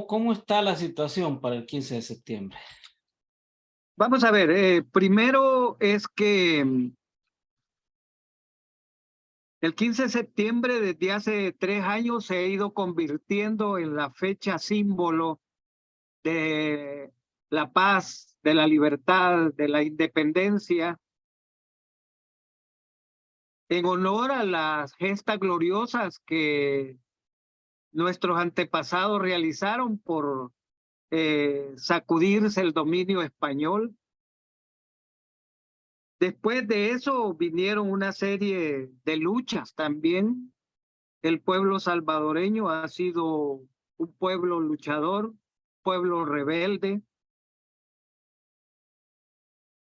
cómo está la situación para el 15 de septiembre? Vamos a ver, primero es que el 15 de septiembre desde hace 3 años se ha ido convirtiendo en la fecha símbolo de la paz, de la libertad, de la independencia, en honor a las gestas gloriosas que nuestros antepasados realizaron por sacudirse el dominio español. Después de eso vinieron una serie de luchas también. El pueblo salvadoreño ha sido un pueblo luchador, pueblo rebelde.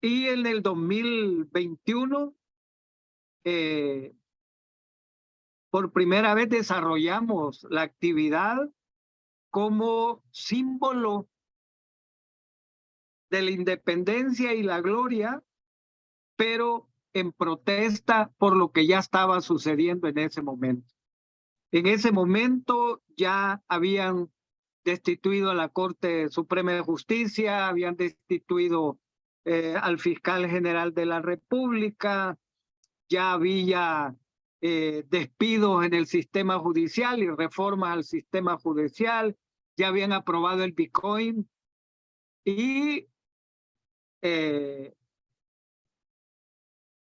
Y en el 2021, por primera vez desarrollamos la actividad como símbolo de la independencia y la gloria, pero en protesta por lo que ya estaba sucediendo en ese momento. En ese momento ya habían destituido a la Corte Suprema de Justicia, habían destituido al fiscal general de la República, ya había despidos en el sistema judicial y reformas al sistema judicial, ya habían aprobado el Bitcoin y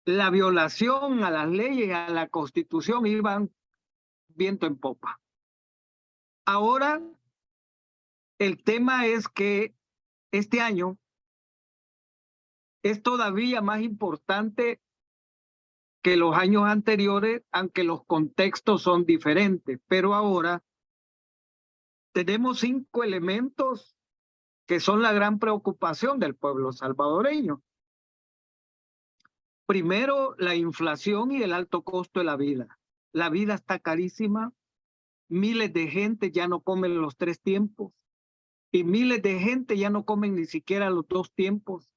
la violación a las leyes, a la Constitución, iban viento en popa. Ahora, el tema es que este año es todavía más importante que los años anteriores, aunque los contextos son diferentes, pero ahora tenemos 5 elementos que son la gran preocupación del pueblo salvadoreño. Primero, la inflación y el alto costo de la vida. La vida está carísima, miles de gente ya no comen los 3 tiempos, y miles de gente ya no comen ni siquiera los 2 tiempos,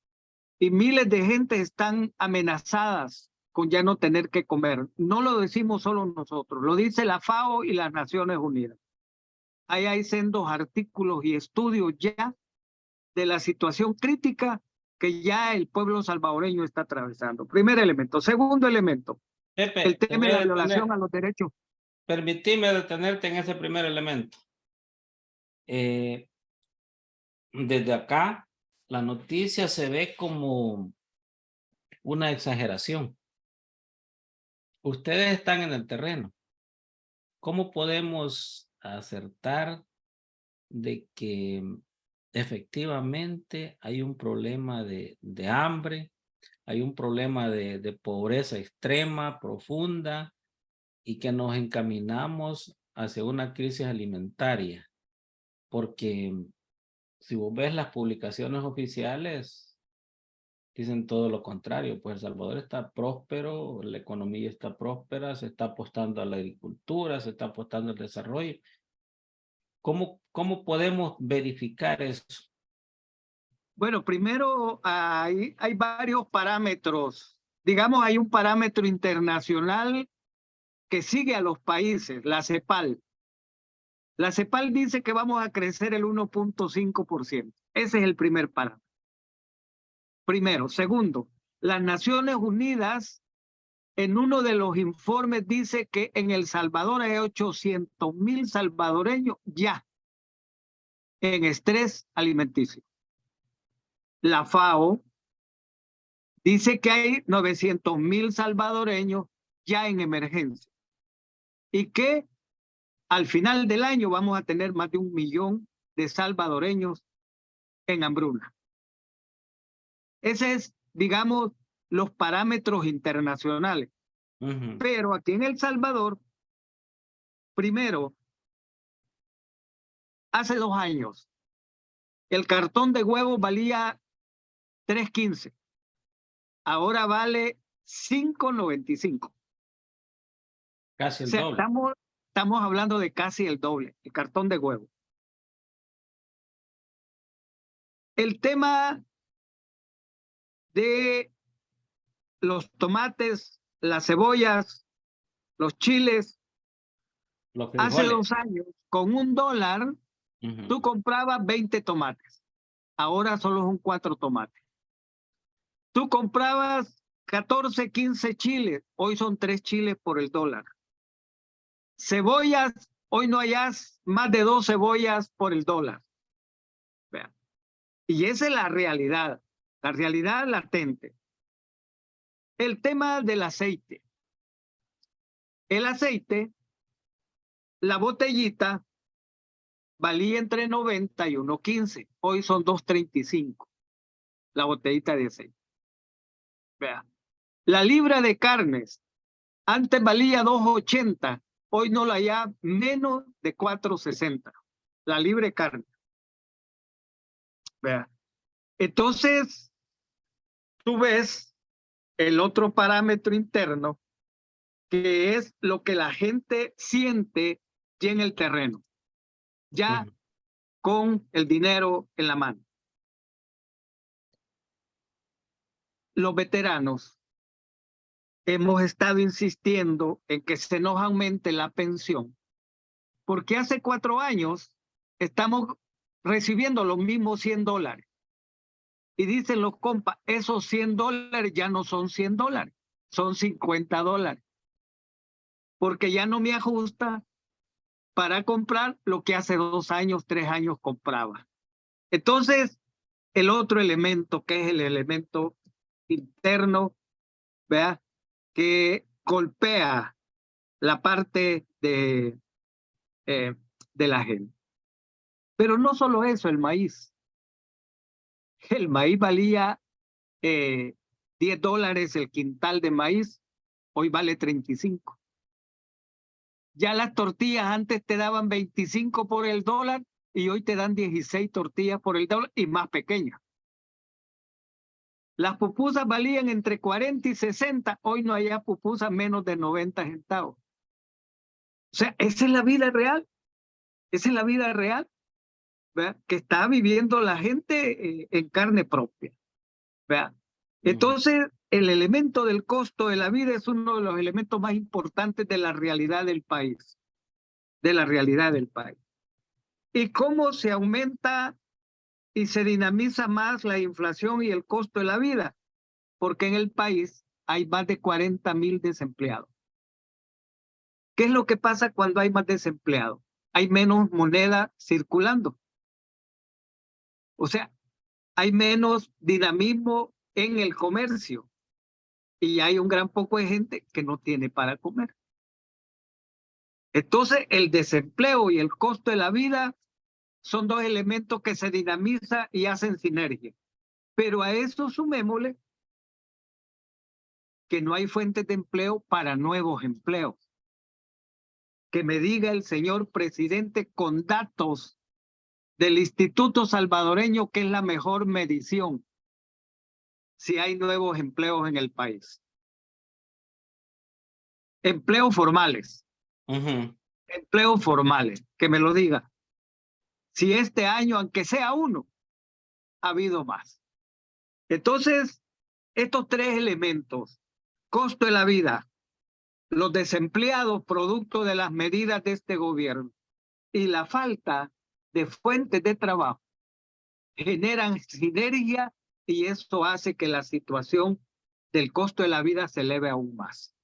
y miles de gente están amenazadas con ya no tener que comer. No lo decimos solo nosotros, lo dice la FAO y las Naciones Unidas. Ahí hay sendos artículos y estudios ya de la situación crítica que ya el pueblo salvadoreño está atravesando. Primer elemento. Segundo elemento, el Pepe, te tema voy de a la violación detener. a los derechos. Permitime detenerte en ese primer elemento. Desde acá, la noticia se ve como una exageración. Ustedes están en el terreno. ¿Cómo podemos acertar de que efectivamente hay un problema de hambre, hay un problema de pobreza extrema, profunda, y que nos encaminamos hacia una crisis alimentaria? Porque si vos ves las publicaciones oficiales, dicen todo lo contrario. Pues El Salvador está próspero, la economía está próspera, se está apostando a la agricultura, se está apostando al desarrollo. ¿Cómo podemos verificar eso? Bueno, primero hay varios parámetros. Digamos, hay un parámetro internacional que sigue a los países, la CEPAL. La CEPAL dice que vamos a crecer el 1.5%. Ese es el primer parámetro. Primero. Segundo, las Naciones Unidas en uno de los informes dice que en El Salvador hay 800,000 salvadoreños ya en estrés alimenticio. La FAO dice que hay 900,000 salvadoreños ya en emergencia y que al final del año vamos a tener más de 1 millón de salvadoreños en hambruna. Ese es, digamos, los parámetros internacionales. Pero aquí en El Salvador, primero, hace 2 años, el cartón de huevos valía 3.15. Ahora vale 5.95. Casi O el sea, doble. estamos hablando de casi el doble, el cartón de huevo. El tema de los tomates, las cebollas, los chiles, Los hace frijoles. 2 años, con $1, Tú comprabas 20 tomates, ahora solo son 4 tomates. Tú comprabas 14, 15 chiles, hoy son 3 chiles por el dólar. Cebollas, hoy no hayas más de 2 cebollas por el dólar. Vean. Y esa es la realidad latente. El tema del aceite. El aceite, la botellita, valía entre 90 y 1.15. Hoy son 2.35 la botellita de aceite. Vea. La libra de carnes, antes valía 2.80. Hoy no la hay menos de 4.60. La libra de carne. Vea. Entonces, tú ves el otro parámetro interno, que es lo que la gente siente ya en el terreno, ya con el dinero en la mano. Los veteranos hemos estado insistiendo en que se nos aumente la pensión, porque hace 4 años estamos recibiendo los mismos $100. Y dicen los compas, esos $100 ya no son $100, son $50. Porque ya no me ajusta para comprar lo que hace 2 años, 3 años compraba. Entonces, el otro elemento, que es el elemento interno, ¿vea? Que golpea la parte de la gente. Pero no solo eso, el maíz. El maíz valía $10 el quintal de maíz, hoy vale 35. Ya las tortillas antes te daban 25 por el dólar y hoy te dan 16 tortillas por el dólar y más pequeñas. Las pupusas valían entre 40 y 60, hoy no hay pupusas menos de 90 centavos. O sea, esa es la vida real. Esa es la vida real, ¿verdad? Que está viviendo la gente en carne propia, ¿verdad? Entonces, el elemento del costo de la vida es uno de los elementos más importantes de la realidad del país. De la realidad del país. Y cómo se aumenta y se dinamiza más la inflación y el costo de la vida, porque en el país hay más de 40,000 desempleados. ¿Qué es lo que pasa cuando hay más desempleados? Hay menos moneda circulando. O sea, hay menos dinamismo en el comercio y hay un gran poco de gente que no tiene para comer. Entonces, el desempleo y el costo de la vida son 2 elementos que se dinamizan y hacen sinergia. Pero a eso sumémosle que no hay fuentes de empleo para nuevos empleos. Que me diga el señor presidente con datos del Instituto Salvadoreño que es la mejor medición si hay nuevos empleos en el país. Empleos formales. Empleos formales, que me lo diga. Si este año, aunque sea uno, ha habido más. Entonces, estos 3 elementos, costo de la vida, los desempleados producto de las medidas de este gobierno y la falta de fuentes de trabajo, generan sinergia y esto hace que la situación del costo de la vida se eleve aún más.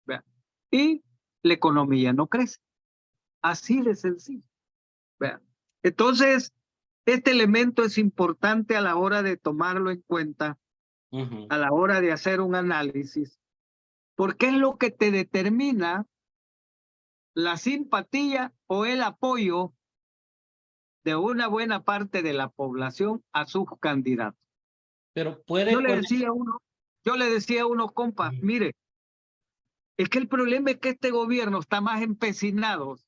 ¿Vean? Y la economía no crece. Así de sencillo. ¿Vean? Entonces, este elemento es importante a la hora de tomarlo en cuenta, a la hora de hacer un análisis, porque es lo que te determina la simpatía o el apoyo de una buena parte de la población a sus candidatos. Pero puede... Yo le decía a uno, compa, mire, es que el problema es que este gobierno está más empecinado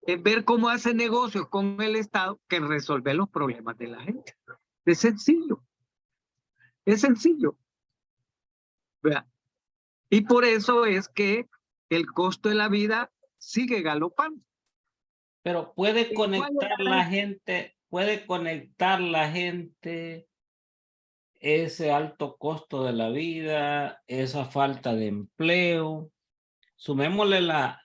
en ver cómo hace negocios con el Estado que en resolver los problemas de la gente. Es sencillo. Es sencillo. ¿Verdad? Y por eso es que el costo de la vida sigue galopando. Pero puede conectar la gente ese alto costo de la vida, esa falta de empleo, sumémosle la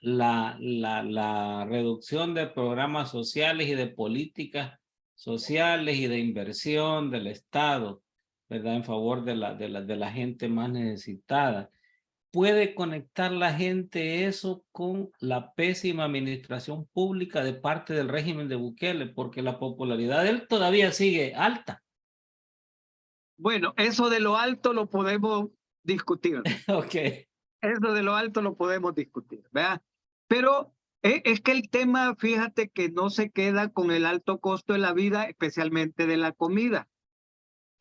reducción de programas sociales y de políticas sociales y de inversión del Estado, ¿verdad? En favor de la gente más necesitada. ¿Puede conectar la gente eso con la pésima administración pública de parte del régimen de Bukele? Porque la popularidad de él todavía sigue alta. Bueno, eso de lo alto lo podemos discutir. Ok. Eso de lo alto lo podemos discutir, ¿verdad? Pero es que el tema, fíjate que no se queda con el alto costo de la vida, especialmente de la comida.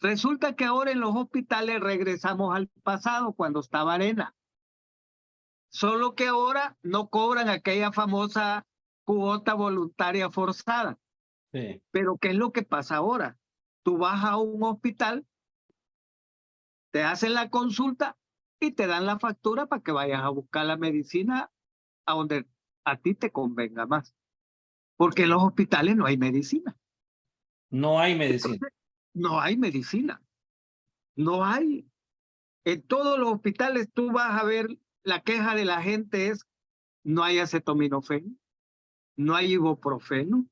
Resulta que ahora en los hospitales regresamos al pasado, cuando estaba Arena. Solo que ahora no cobran aquella famosa cuota voluntaria forzada. Sí. Pero ¿qué es lo que pasa ahora? Tú vas a un hospital, te hacen la consulta y te dan la factura para que vayas a buscar la medicina a donde a ti te convenga más. Porque en los hospitales no hay medicina. No hay medicina. Entonces, no hay medicina. No hay. En todos los hospitales tú vas a ver, la queja de la gente es: no hay acetaminofén, no hay ibuprofeno,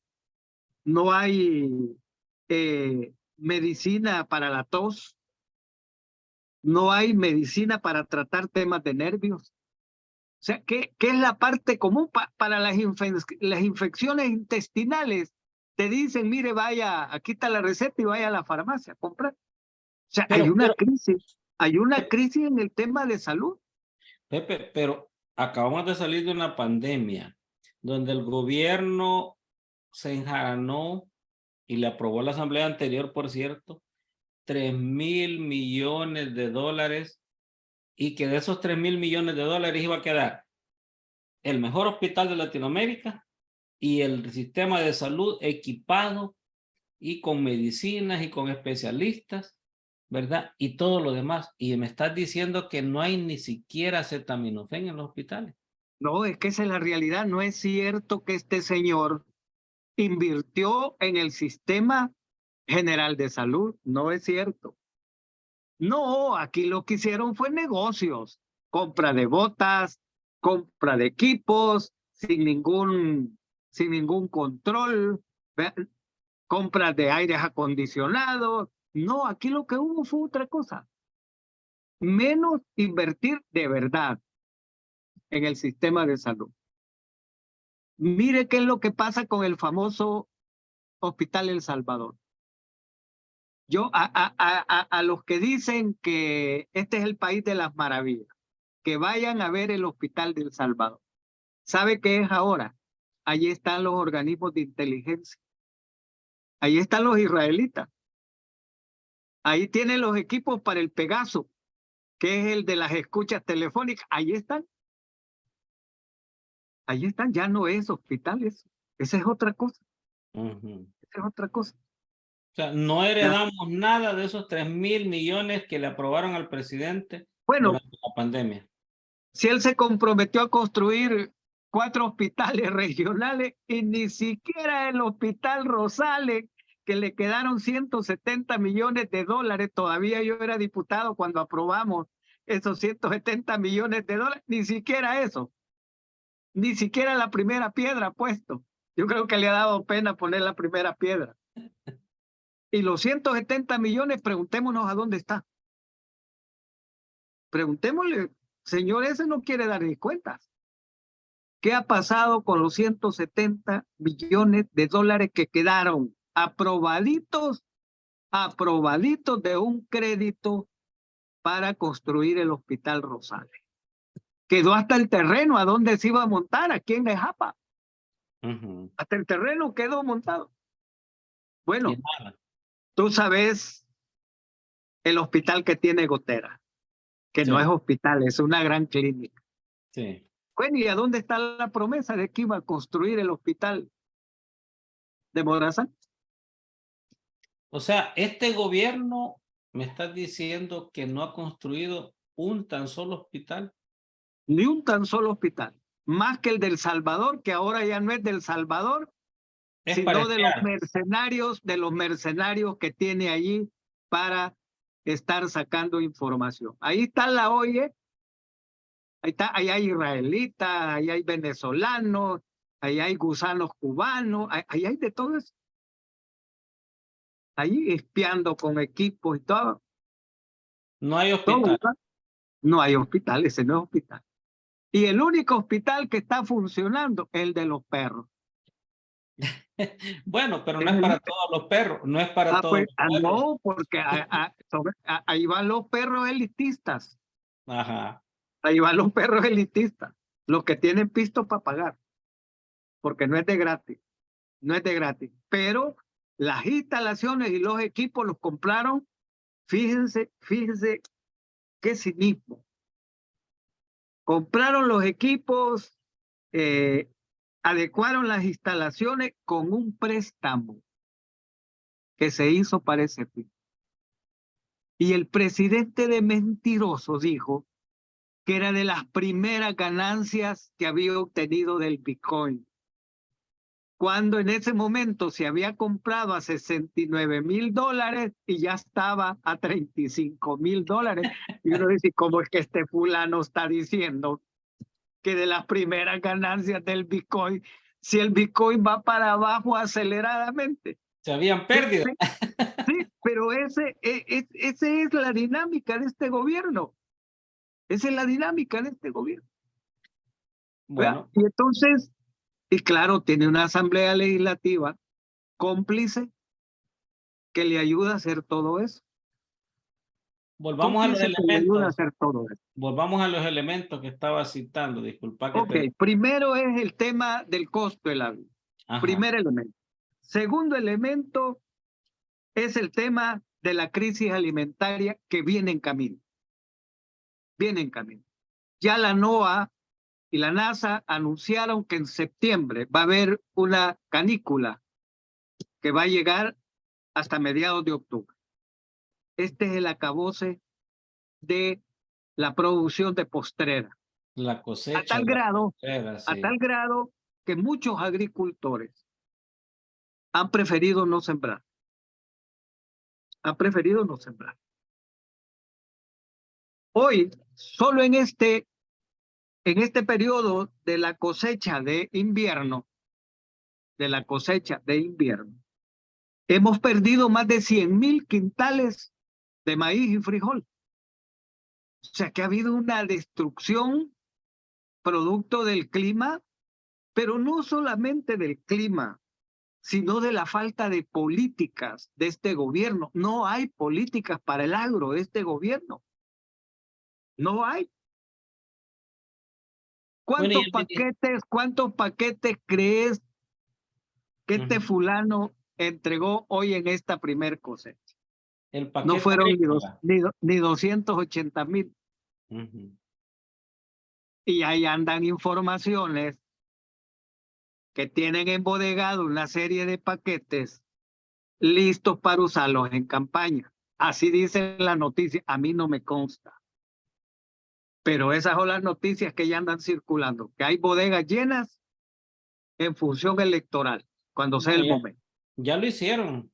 no hay medicina para la tos, no hay medicina para tratar temas de nervios. O sea, ¿qué es la parte común para las infecciones intestinales? Te dicen, mire, vaya, aquí está la receta y vaya a la farmacia a comprar. O sea, Pero, hay una crisis en el tema de salud. Pepe, pero acabamos de salir de una pandemia donde el gobierno se enjaranó y le aprobó la asamblea anterior, por cierto, 3.000 millones de dólares, y que de esos 3.000 millones de dólares iba a quedar el mejor hospital de Latinoamérica y el sistema de salud equipado y con medicinas y con especialistas, ¿verdad? Y todo lo demás. Y me estás diciendo que no hay ni siquiera acetaminofén en los hospitales. No, es que esa es la realidad. No es cierto que este señor invirtió en el sistema general de salud. No es cierto. No, aquí lo que hicieron fue negocios, compra de botas, compra de equipos, sin ningún control, compras de aires acondicionados. No, aquí lo que hubo fue otra cosa, menos invertir de verdad en el sistema de salud. Mire qué es lo que pasa con el famoso Hospital El Salvador. Yo a los que dicen que este es el país de las maravillas, que vayan a ver el Hospital de El Salvador. ¿Sabe qué es ahora? Allí están los organismos de inteligencia. Ahí están los israelitas. Ahí tienen los equipos para el Pegaso, que es el de las escuchas telefónicas. Ahí están. Ahí están. Ya no es hospitales. Esa es otra cosa. Esa es otra cosa. O sea, no Ya. heredamos nada de esos 3.000 millones que le aprobaron al presidente Bueno, durante la pandemia. si él se comprometió a construir 4 hospitales regionales y ni siquiera el Hospital Rosales, que le quedaron 170 millones de dólares, todavía yo era diputado cuando aprobamos esos 170 millones de dólares, ni siquiera eso, ni siquiera la primera piedra ha puesto. Yo creo que le ha dado pena poner la primera piedra. Y los 170 millones, preguntémonos a dónde está. Preguntémosle, señor, ese no quiere dar ni cuentas. ¿Qué ha pasado con los 170 millones de dólares que quedaron aprobaditos de un crédito para construir el Hospital Rosales? Quedó hasta el terreno a donde se iba a montar, aquí en Nejapa. Hasta el terreno quedó montado. Bueno, tú sabes el hospital que tiene Gotera, que Sí, no es hospital, es una gran clínica. sí. Bueno, ¿y a dónde está la promesa de que iba a construir el hospital de Morazán? O sea, este gobierno me está diciendo que no ha construido un tan solo hospital. Ni un tan solo hospital, más que el del Salvador, que ahora ya no es del Salvador, Es para sino espiar. de los mercenarios que tiene allí para estar sacando información. Ahí está la OIE, Ahí está, ahí hay israelitas, ahí hay venezolanos, ahí hay gusanos cubanos, ahí hay de todo eso. Ahí espiando con equipos y todo. No hay Todo, hospital. ¿verdad? No hay hospital, ese no es hospital. Y el único hospital que está funcionando es el de los perros. Bueno, pero no Es es el, para todos los perros, no es para todos pues, los perros. no, porque ahí van los perros elitistas. Ajá. Ahí van los perros elitistas, los que tienen pisto para pagar, porque no es de gratis, no es de gratis. Pero las instalaciones y los equipos los compraron, fíjense qué cinismo. Compraron los equipos, adecuaron las instalaciones con un préstamo que se hizo para ese fin. Y el presidente de mentiroso dijo que era de las primeras ganancias que había obtenido del Bitcoin, cuando en ese momento se había comprado a $69,000 y ya estaba a $35,000. Y uno dice, ¿cómo es que este fulano está diciendo que de las primeras ganancias del Bitcoin, si el Bitcoin va para abajo aceleradamente? Se habían perdido. Sí, pero esa es la dinámica de este gobierno. Esa es la dinámica de este gobierno. ¿Verdad? Bueno, Y entonces, y claro, tiene una asamblea legislativa cómplice que le ayuda a hacer todo eso. volvamos a los Cómplice que le ayuda a elementos. hacer todo eso. Volvamos a los elementos que estaba citando. Disculpa que Ok, te... primero es el tema del costo de la vida. Ajá. Primer elemento. Segundo elemento es el tema de la crisis alimentaria que viene en camino. Viene en camino. Ya la NOAA y la NASA anunciaron que en septiembre va a haber una canícula que va a llegar hasta mediados de octubre. Este es el acabose de la producción de postrera. La A cosecha, tal la grado, postera, a sí. tal grado que muchos agricultores han preferido no sembrar. Han preferido no sembrar. Hoy, solo en este periodo de la cosecha de invierno, hemos perdido más de 100,000 quintales de maíz y frijol. O sea que ha habido una destrucción producto del clima, pero no solamente del clima, sino de la falta de políticas de este gobierno. No hay políticas para el agro de este gobierno. No hay. Bueno, ¿Cuántos paquetes crees que este fulano entregó hoy en esta primer cosecha? el No paquete fueron agrícola. ni 280,000. Ujú. Y ahí andan informaciones que tienen embodegado una serie de paquetes listos para usarlos en campaña. Así dice la noticia, a mí no me consta. Pero esas son las noticias que ya andan circulando, que hay bodegas llenas en función electoral, cuando sea No, el ya, momento. ya lo hicieron.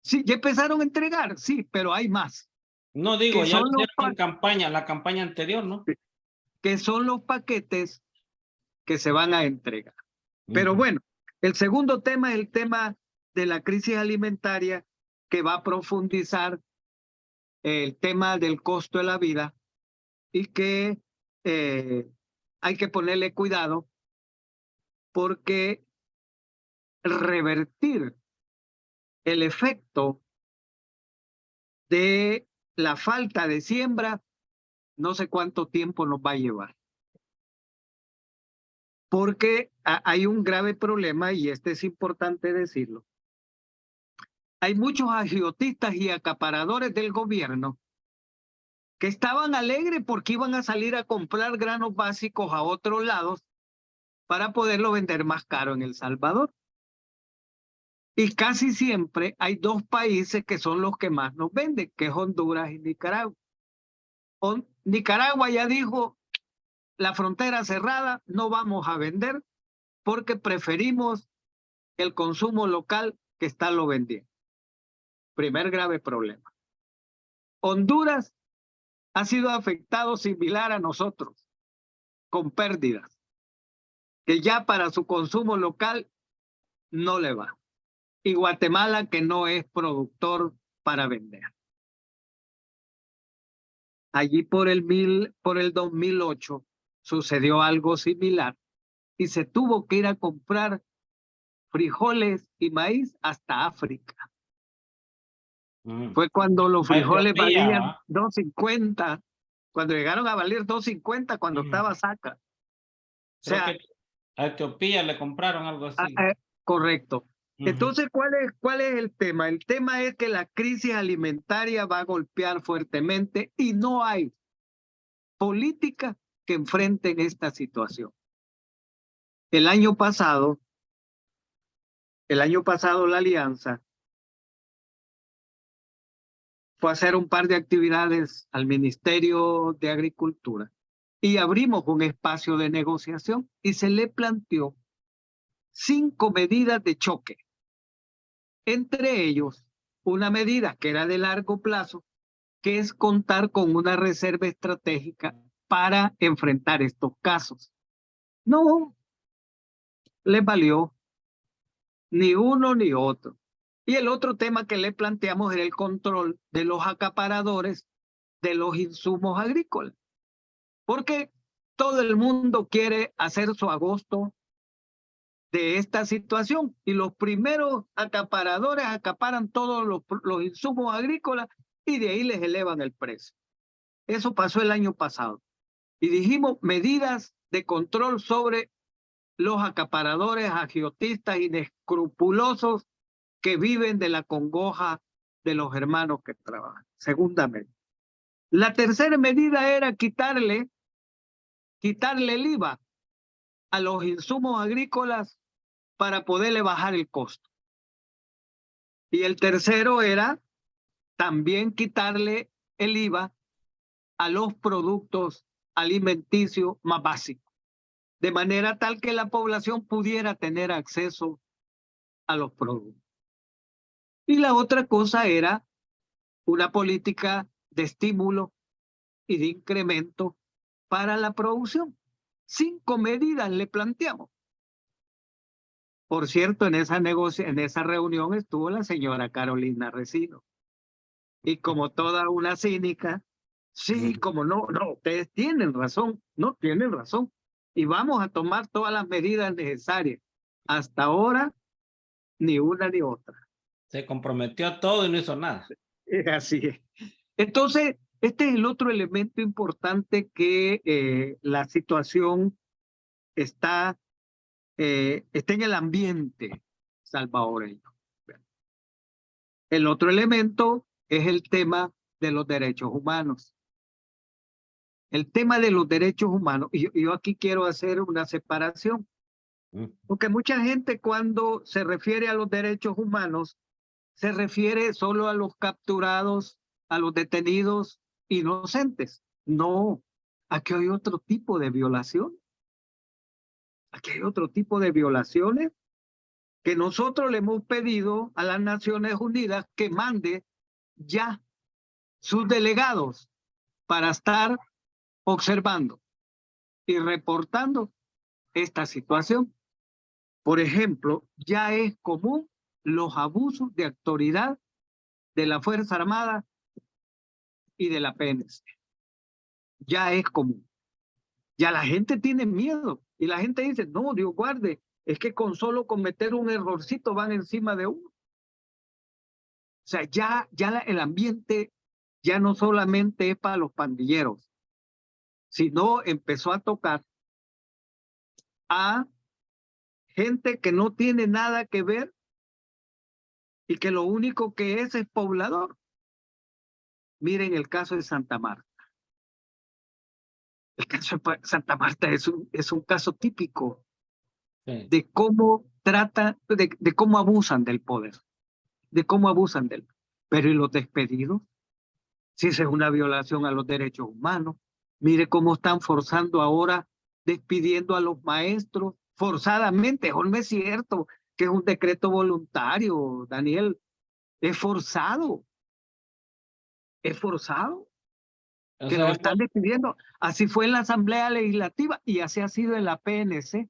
Sí, ya empezaron a entregar, sí, pero hay más, No digo, que ya lo son los, hicieron en campaña, la campaña anterior, ¿no? que son los paquetes que se van a entregar. Pero Ujú. bueno, el segundo tema es el tema de la crisis alimentaria, que va a profundizar el tema del costo de la vida y que hay que ponerle cuidado porque revertir el efecto de la falta de siembra, no sé cuánto tiempo nos va a llevar. Porque hay un grave problema, y este es importante decirlo. Hay muchos agiotistas y acaparadores del gobierno que estaban alegres porque iban a salir a comprar granos básicos a otros lados para poderlo vender más caro en El Salvador. Y casi siempre hay dos países que son los que más nos venden, que es Honduras y Nicaragua. Nicaragua ya dijo, la frontera cerrada, no vamos a vender porque preferimos el consumo local que estarlo vendiendo. Primer grave problema. Honduras ha sido afectado similar a nosotros. con pérdidas, que ya para su consumo local no le va. Y Guatemala, que no es productor para vender. Allí por el 2008 sucedió algo similar y se tuvo que ir a comprar frijoles y maíz hasta África. Fue cuando los A frijoles Etiopía, valían ¿va? 2.50, cuando llegaron a valer 2.50 cuando estaba saca. O Creo sea, que a Etiopía le compraron algo así. correcto. Entonces, ¿cuál es el tema? El tema es que la crisis alimentaria va a golpear fuertemente y no hay políticas que enfrenten esta situación. El año pasado la Alianza fue a hacer un par de actividades al Ministerio de Agricultura y abrimos un espacio de negociación y se le planteó 5 medidas de choque. Entre ellos, una medida que era de largo plazo, que es contar con una reserva estratégica para enfrentar estos casos. No les valió ni uno ni otro. Y el otro tema que le planteamos era el control de los acaparadores de los insumos agrícolas. Porque todo el mundo quiere hacer su agosto de esta situación y los primeros acaparadores acaparan todos los insumos agrícolas y de ahí les elevan el precio. Eso pasó el año pasado. Y dijimos medidas de control sobre los acaparadores agiotistas inescrupulosos que viven de la congoja de los hermanos que trabajan. Segundamente. La tercera medida era quitarle el IVA a los insumos agrícolas para poderle bajar el costo. Y el tercero era también quitarle el IVA a los productos alimenticios más básicos, de manera tal que la población pudiera tener acceso a los productos. Y la otra cosa era una política de estímulo y de incremento para la producción. 5 medidas le planteamos. Por cierto, en esa reunión estuvo la señora Carolina Resino. Y como toda una cínica, sí, como no, ustedes tienen razón, no tienen razón. Y vamos a tomar todas las medidas necesarias. Hasta ahora, ni una ni otra. Se comprometió a todo y no hizo nada. Así es. Entonces, este es el otro elemento importante que la situación está en el ambiente salvadoreño. El otro elemento es el tema de los derechos humanos. El tema de los derechos humanos, y yo aquí quiero hacer una separación, porque mucha gente cuando se refiere a los derechos humanos, se refiere solo a los capturados, a los detenidos inocentes. No, aquí hay otro tipo de violación. Aquí hay otro tipo de violaciones que nosotros le hemos pedido a las Naciones Unidas que mande ya sus delegados para estar observando y reportando esta situación. Por ejemplo, ya es común los abusos de autoridad de la Fuerza Armada y de la PNC. Ya es común. Ya la gente tiene miedo y la gente dice, no, Dios guarde, es que con solo cometer un errorcito van encima de uno. O sea, el ambiente ya no solamente es para los pandilleros, sino empezó a tocar a gente que no tiene nada que ver y que lo único que es poblador. Miren el caso de Santa Marta. El caso de Santa Marta es un caso típico de cómo de cómo abusan del poder, de cómo abusan del poder. Pero ¿y los despedidos? Si esa es una violación a los derechos humanos. Mire cómo están forzando ahora, despidiendo a los maestros forzadamente. No es cierto que es un decreto voluntario, Daniel. Es forzado. Es forzado. O que sea, nos están despidiendo. Así fue en la Asamblea Legislativa y así ha sido en la PNC.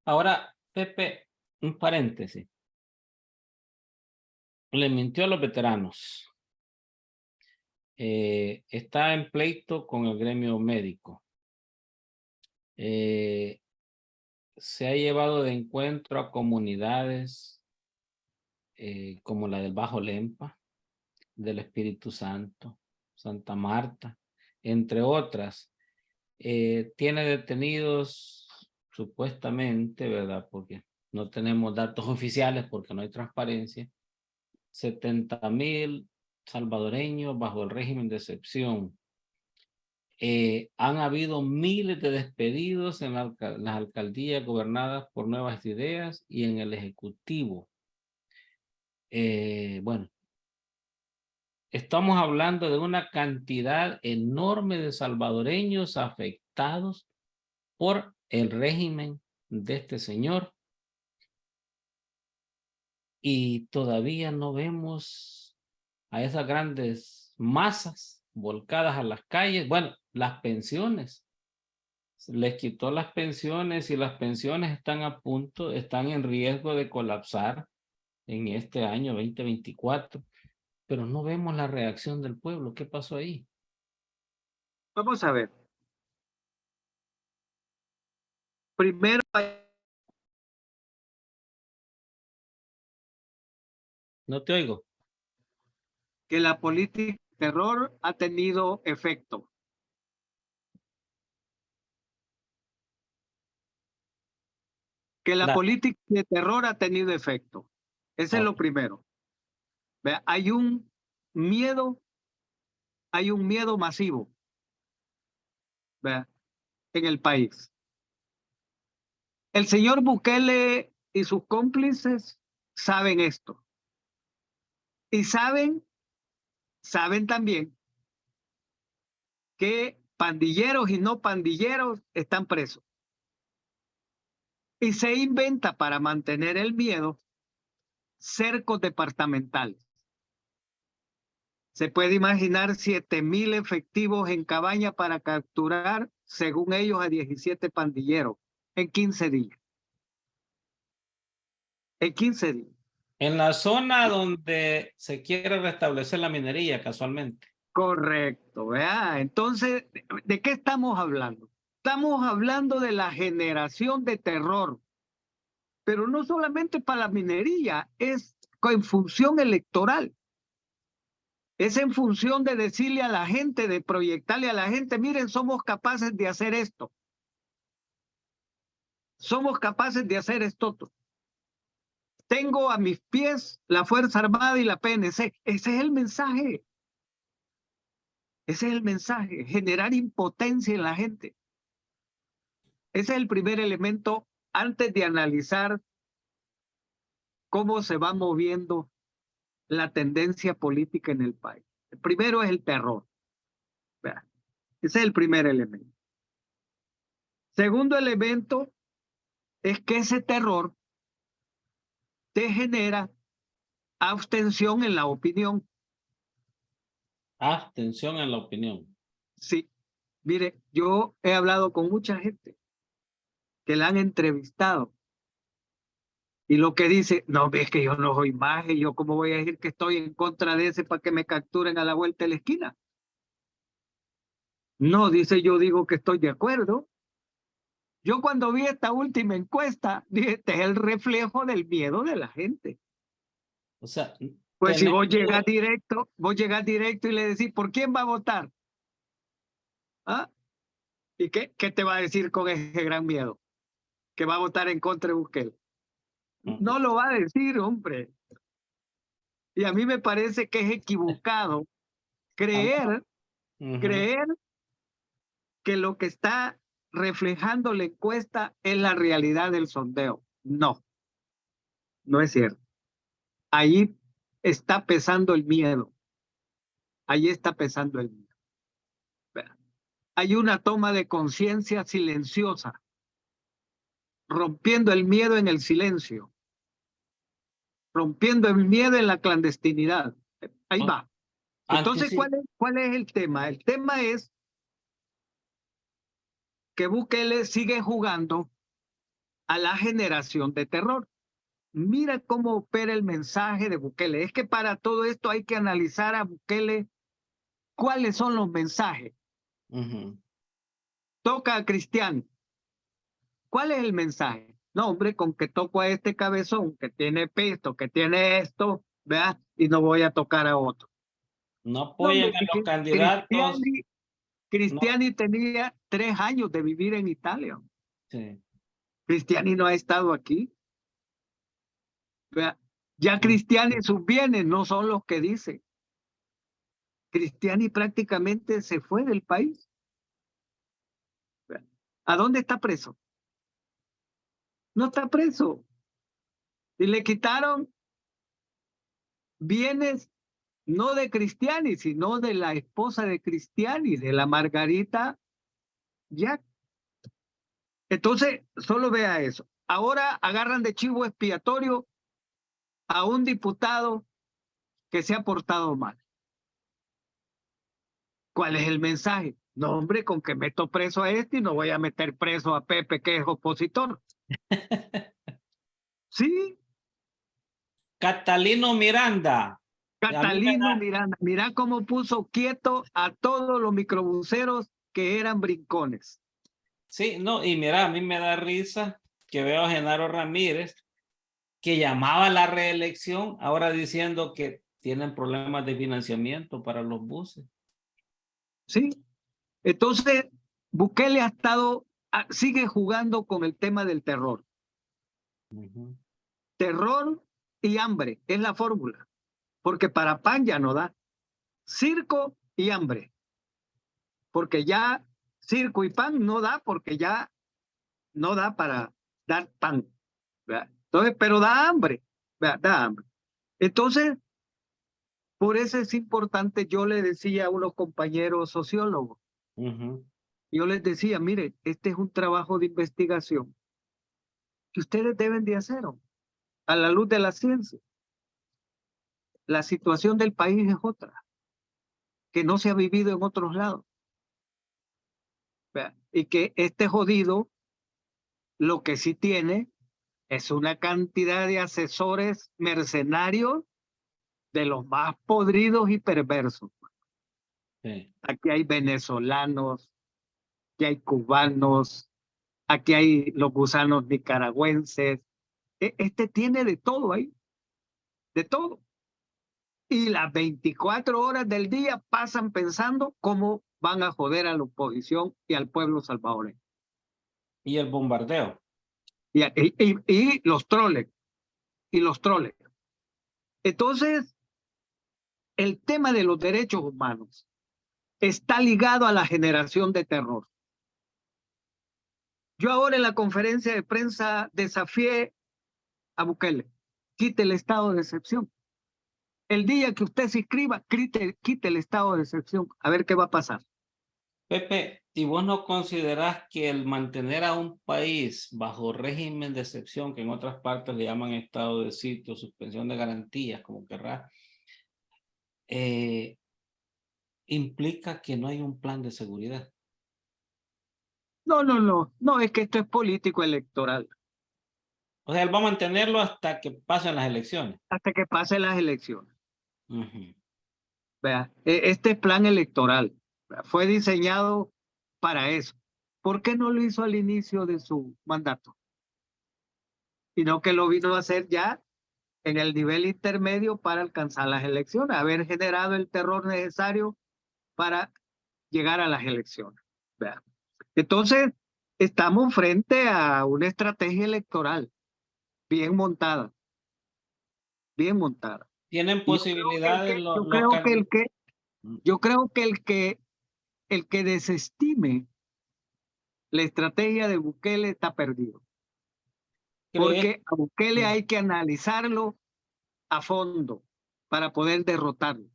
ahora, Pepe, un paréntesis. Le mintió a los veteranos. Está en pleito con el gremio médico. Se ha llevado de encuentro a comunidades como la del Bajo Lempa, del Espíritu Santo, Santa Marta, entre otras. Tiene detenidos supuestamente, ¿verdad? Porque no tenemos datos oficiales porque no hay transparencia. 70,000 salvadoreños bajo el régimen de excepción. Han habido miles de despedidos en las alcaldías gobernadas por Nuevas Ideas y en el Ejecutivo. Bueno, estamos hablando de una cantidad enorme de salvadoreños afectados por el régimen de este señor. Y todavía no vemos a esas grandes masas volcadas a las calles. Bueno, las pensiones. Les quitó las pensiones y las pensiones están a punto, están en riesgo de colapsar en este año 2024. Pero no vemos la reacción del pueblo. ¿Qué pasó ahí? Vamos a ver. Primero, No te oigo. que la política de terror ha tenido efecto. Que la Dale. política de terror ha tenido efecto. Ese es Ok. lo primero. Vea, hay un miedo masivo, vea, en el país. El señor Bukele y sus cómplices saben esto. Y saben también que pandilleros y no pandilleros están presos. Y se inventa para mantener el miedo cercos departamentales. Se puede imaginar 7,000 efectivos en Cabaña para capturar, según ellos, a 17 pandilleros en 15 días. En 15 días. En la zona donde se quiere restablecer la minería, casualmente. Correcto, ¿verdad? Entonces, ¿de qué estamos hablando? Estamos hablando de la generación de terror, pero no solamente para la minería, es en función electoral. Es en función de decirle a la gente, de proyectarle a la gente, miren, somos capaces de hacer esto. Somos capaces de hacer esto. Tengo a mis pies la Fuerza Armada y la PNC. Ese es el mensaje. Ese es el mensaje, generar impotencia en la gente. Ese es el primer elemento antes de analizar cómo se va moviendo la tendencia política en el país. El primero es el terror. Ese es el primer elemento. Segundo elemento es que ese terror te genera abstención en la opinión. Abstención en la opinión. Sí, mire, yo he hablado con mucha gente que la han entrevistado y lo que dice, no, es que yo no soy maje, yo cómo voy a decir que estoy en contra de ese para que me capturen a la vuelta de la esquina. No, dice, yo digo que estoy de acuerdo. Yo cuando vi esta última encuesta, dije, este es el reflejo del miedo de la gente. O sea, Pues si tenemos... vos llegas directo y le decís, ¿por quién va a votar? ¿Ah? ¿Y qué te va a decir con ese gran miedo? Que va a votar en contra de Bukele. No lo va a decir, hombre. Y a mí me parece que es equivocado creer que lo que está reflejando la encuesta es la realidad del sondeo. No, no es cierto. Ahí está pesando el miedo. Ahí está pesando el miedo. Hay una toma de conciencia silenciosa, rompiendo el miedo en el silencio, rompiendo el miedo en la clandestinidad. Ahí va. Entonces, sí. ¿cuál es el tema? El tema es que Bukele sigue jugando a la generación de terror. Mira cómo opera el mensaje de Bukele. Es que para todo esto hay que analizar a Bukele cuáles son los mensajes. Ujú. Toca a Cristiano. ¿Cuál es el mensaje? No, hombre, con que toco a este cabezón, que tiene pesto, que tiene esto, ¿verdad? Y no voy a tocar a otro. No No, apoyen hombre, a los candidatos. Cristiani, No, Cristiani tenía 3 años de vivir en Italia. sí. Cristiani no ha estado aquí. ¿Verdad? Ya Mm. Cristiani, sus bienes no son los que dice. Cristiani prácticamente se fue del país. ¿Verdad? ¿A dónde está preso? No está preso. Y le quitaron bienes no de Cristiani, sino de la esposa de Cristiani, de la Margarita Jack. Entonces, solo vea eso. Ahora agarran de chivo expiatorio a un diputado que se ha portado mal. ¿Cuál es el mensaje? No, hombre, con que meto preso a este y no voy a meter preso a Pepe, que es opositor. Sí, Catalino Miranda. A mí me Catalino da, Miranda, mira cómo puso quieto a todos los microbuseros que eran brincones. sí, no, y mira, a mí me da risa que veo a Genaro Ramírez que llamaba a la reelección, ahora diciendo que tienen problemas de financiamiento para los buses. Sí, entonces Bukele ha estado, sigue jugando con el tema del terror. Ujú. Terror y hambre es la fórmula, porque para pan ya no da. Circo y hambre, porque ya circo y pan no da, porque ya no da para dar pan. ¿Verdad? Entonces, pero da hambre, ¿verdad? Da hambre. Entonces, por eso es importante, yo le decía a unos compañeros sociólogos, Ujú. yo les decía, mire, este es un trabajo de investigación que ustedes deben de hacer a la luz de la ciencia. La situación del país es otra, que no se ha vivido en otros lados. ¿Verdad? Y que este jodido lo que sí tiene es una cantidad de asesores mercenarios de los más podridos y perversos. Sí. Aquí hay venezolanos, aquí hay cubanos, aquí hay los gusanos nicaragüenses. Este tiene de todo ahí, de todo. Y las 24 horas del día pasan pensando cómo van a joder a la oposición y al pueblo salvadoreño. Y el bombardeo. Y los troles, y los troles. Entonces, el tema de los derechos humanos está ligado a la generación de terror. Yo ahora en la conferencia de prensa desafié a Bukele, quite el estado de excepción. El día que usted se inscriba, quite el estado de excepción, a ver qué va a pasar. Pepe, ¿y vos no considerás que el mantener a un país bajo régimen de excepción, que en otras partes le llaman estado de sitio, suspensión de garantías, como querrás, eh, implica que no hay un plan de seguridad? No, no, no, no, es que esto es político electoral, O sea, él va a mantenerlo hasta que pasen las elecciones. hasta que pasen las elecciones. Ujú. Vea, este plan electoral, ¿vea? Fue diseñado para eso. ¿Por qué no lo hizo al inicio de su mandato? Sino que lo vino a hacer ya en el nivel intermedio para alcanzar las elecciones, haber generado el terror necesario para llegar a las elecciones. ¿Vea? Entonces, estamos frente a una estrategia electoral bien montada, bien montada. ¿Tienen Y yo creo que el posibilidades que, yo los creo que el candidatos? que, yo creo que el que desestime la estrategia de Bukele está perdido, ¿Crees? porque a Bukele hay que analizarlo a fondo para poder derrotarlo.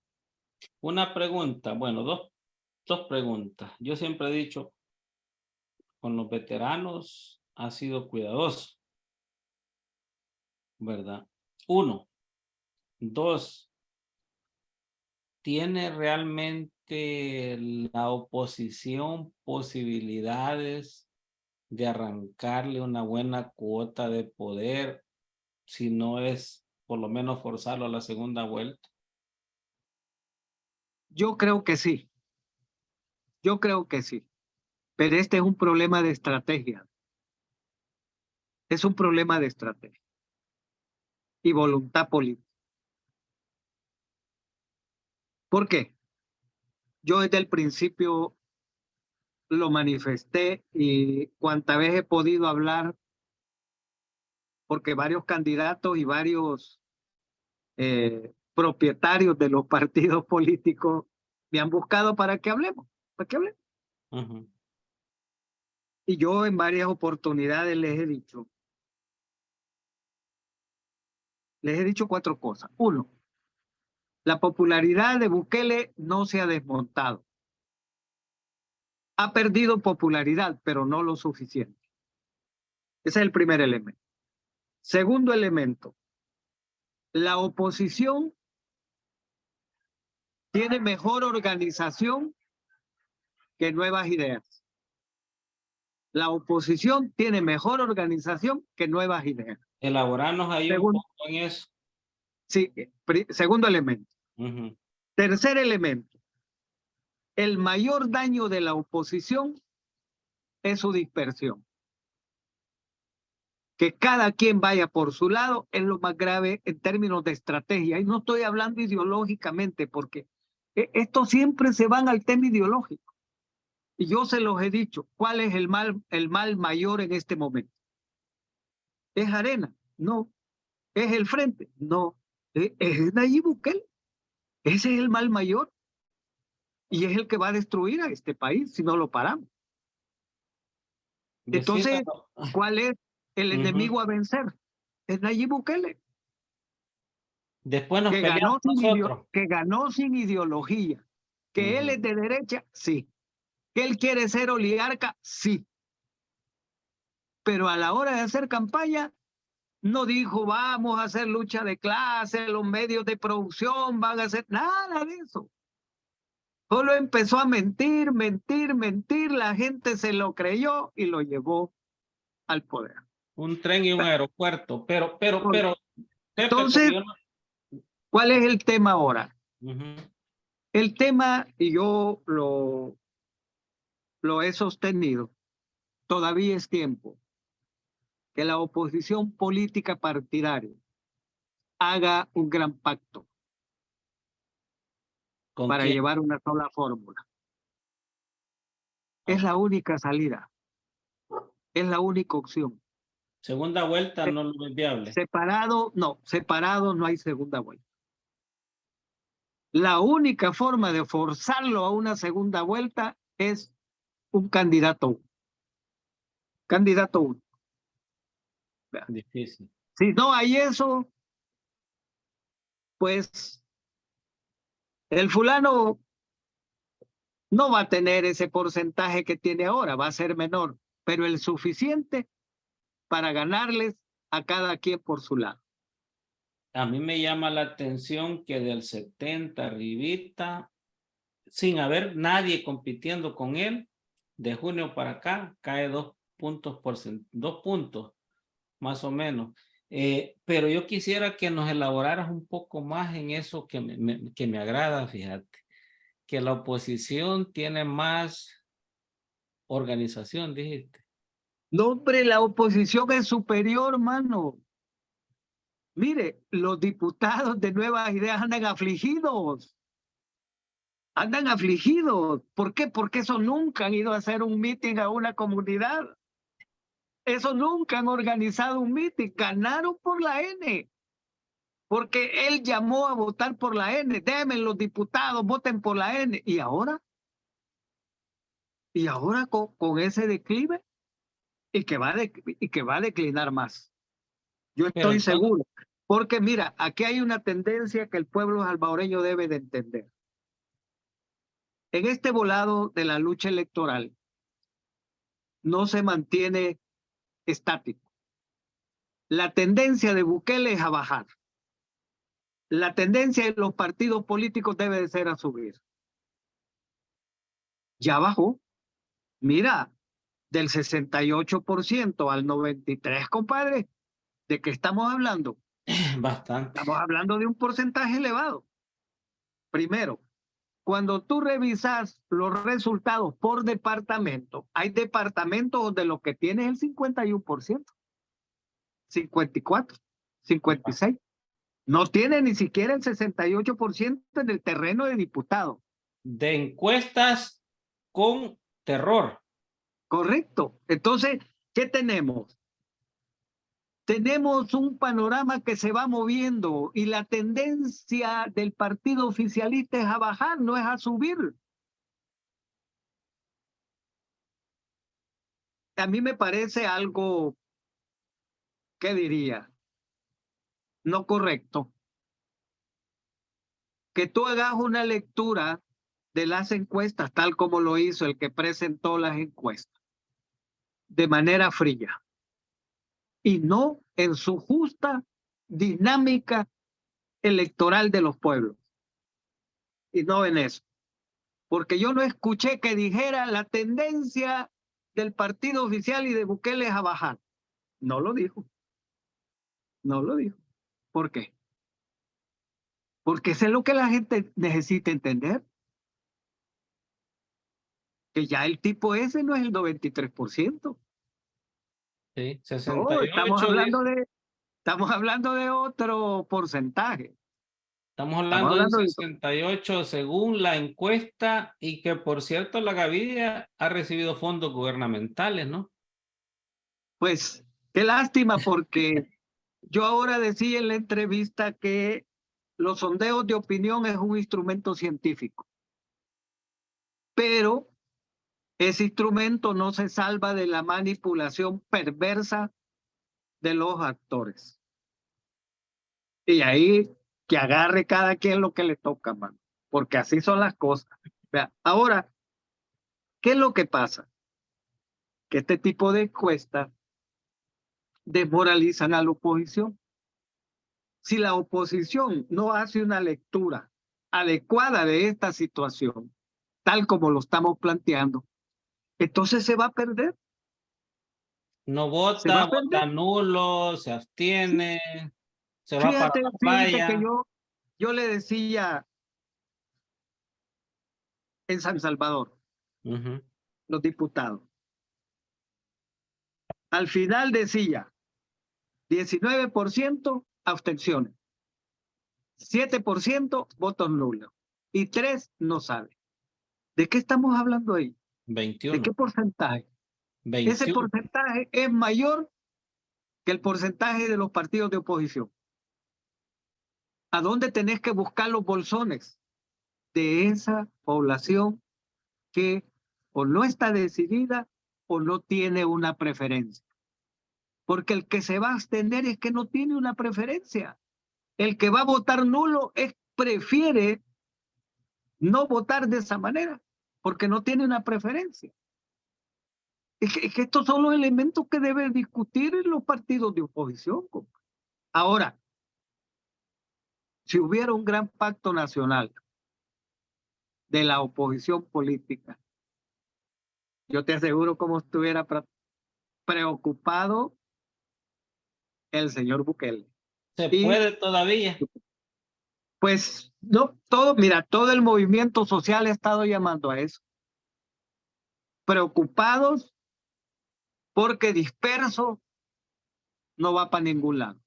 Una pregunta, bueno, dos preguntas. Yo siempre he dicho, con los veteranos ha sido cuidadoso, ¿verdad? Uno. Dos, ¿tiene realmente la oposición posibilidades de arrancarle una buena cuota de poder, si no es por lo menos forzarlo a la segunda vuelta? Yo creo que sí, yo creo que sí. Pero este es un problema de estrategia. Es un problema de estrategia y voluntad política. ¿Por qué? Yo desde el principio lo manifesté y cuanta vez he podido hablar, porque varios candidatos y varios propietarios de los partidos políticos me han buscado para que hablemos, para que hablemos. Ujú. Y yo en varias oportunidades les he dicho 4 cosas. Uno, la popularidad de Bukele no se ha desmontado. Ha perdido popularidad, pero no lo suficiente. Ese es el primer elemento. Segundo elemento, la oposición tiene mejor organización que Nuevas Ideas. La oposición tiene mejor organización que Nuevas Ideas. Elaborarnos ahí un Segundo, poco en eso. sí, segundo elemento. Ujú. Tercer elemento, el mayor daño de la oposición es su dispersión. Que cada quien vaya por su lado es lo más grave en términos de estrategia. Y no estoy hablando ideológicamente, porque esto siempre se van al tema ideológico. Y yo se los he dicho, ¿cuál es el mal mayor en este momento? ¿Es Arena? No. ¿Es el Frente? No. Es Nayib Bukele. Ese es el mal mayor. Y es el que va a destruir a este país si no lo paramos. Entonces, Decídalo. ¿cuál es el Ujú. enemigo a vencer? Es Nayib Bukele, Después nos peleamos nosotros. que ganó sin ideología. Que él Ujú. es de derecha, sí. Que él quiere ser oligarca, sí. Pero a la hora de hacer campaña, no dijo vamos a hacer lucha de clase, los medios de producción van a hacer nada de eso. Solo empezó a mentir, mentir, mentir, la gente se lo creyó y lo llevó al poder. Un tren y un aeropuerto. Pero, Pepe, pero Entonces, yo no. ¿cuál es el tema ahora? Ujú. El tema, y yo lo he sostenido, todavía es tiempo que la oposición política partidaria haga un gran pacto ¿Con para quién? llevar una sola fórmula. Es Ok. la única salida, es la única opción. Segunda vuelta no lo es viable. Separado no hay segunda vuelta. La única forma de forzarlo a una segunda vuelta es un candidato. Candidato uno. Difícil. Si no hay eso, pues el fulano no va a tener ese porcentaje que tiene ahora, va a ser menor, pero el suficiente para ganarles a cada quien por su lado. A mí me llama la atención que del 70 arribita, sin haber nadie compitiendo con él, de junio para acá, cae 2 puntos 2 puntos, más o menos. Pero yo quisiera que nos elaboraras un poco más en eso que me agrada, fíjate, que la oposición tiene más organización, dijiste. No, hombre, la oposición es superior, mano. Mire, los diputados de Nuevas Ideas andan afligidos. Andan afligidos. ¿Por qué? Porque eso nunca han ido a hacer un meeting a una comunidad. Eso nunca han organizado un meeting. Ganaron por la N. Porque él llamó a votar por la N. Déjenme los diputados, voten por la N. Y ahora con ese declive y que va a declinar más. Yo Pero estoy entonces, seguro. Porque mira, aquí hay una tendencia que el pueblo salvadoreño debe de entender. En este volado de la lucha electoral no se mantiene estático. La tendencia de Bukele es a bajar. la tendencia de los partidos políticos debe de ser a subir. Ya bajó. Mira, del 68% al 93%, compadre. ¿De qué estamos hablando? Bastante. Estamos hablando de un porcentaje elevado. Primero, cuando tú revisas los resultados por departamento, hay departamentos donde lo que tiene es el 51%, 54%, 56%. No tiene ni siquiera el 68% en el terreno de diputados. De encuestas con terror. Correcto. Entonces, ¿qué tenemos? Tenemos un panorama que se va moviendo y la tendencia del partido oficialista es a bajar, no es a subir. A mí me parece algo, ¿qué diría? No correcto. Que tú hagas una lectura de las encuestas tal como lo hizo el que presentó las encuestas, de manera fría, y no en su justa dinámica electoral de los pueblos. Y no en eso. Porque yo no escuché que dijera la tendencia del partido oficial y de Bukele es a bajar. No lo dijo. No lo dijo. ¿Por qué? Porque eso es lo que la gente necesita entender. Que ya el tipo ese no es el 93%. Sí, No, 68, dice. estamos hablando de otro porcentaje. Estamos Estamos hablando de un hablando de 68 según la encuesta y que, por cierto, la Gaviria ha recibido fondos gubernamentales, ¿no? Pues, qué lástima porque yo ahora decía en la entrevista que los sondeos de opinión es un instrumento científico, pero ese instrumento no se salva de la manipulación perversa de los actores. Y ahí que agarre cada quien lo que le toca, mano, porque así son las cosas. Vea, ahora, ¿qué es lo que pasa? Que este tipo de encuestas desmoralizan a la oposición. Si la oposición no hace una lectura adecuada de esta situación, tal como lo estamos planteando, entonces se va a perder. No Se va vota, a perder. vota nulo, se abstiene, se va para la Fíjate que playa. yo le decía en San Salvador, Ujú. los diputados, al final decía 19% abstenciones, 7% votos nulos y 3% no sabe. ¿De qué estamos hablando ahí? ¿De 21. qué porcentaje? Ese 21. porcentaje es mayor que el porcentaje de los partidos de oposición. ¿A dónde tenés que buscar los bolsones de esa población que o no está decidida o no tiene una preferencia? Porque el que se va a abstener es que no tiene una preferencia. El que va a votar nulo prefiere no votar de esa manera, porque no tiene una preferencia. Es que estos son los elementos que deben discutir en los partidos de oposición. Ahora, si hubiera un gran pacto nacional de la oposición política, yo te aseguro cómo estuviera preocupado el señor Bukele. Se Y puede todavía. pues no, mira, todo el movimiento social ha estado llamando a eso. Preocupados porque disperso no va para ningún lado.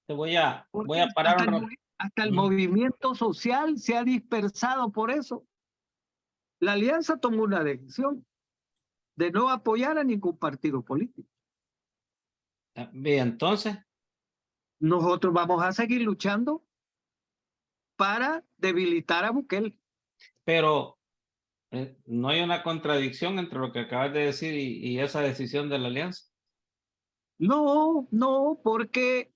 Voy Porque a parar un rato. hasta el movimiento social se ha dispersado por eso. La alianza tomó una decisión de no apoyar a ningún partido político. Bien, entonces, Nosotros vamos a seguir luchando para debilitar a Bukele. pero no hay una contradicción entre lo que acabas de decir y esa decisión de la alianza. No, porque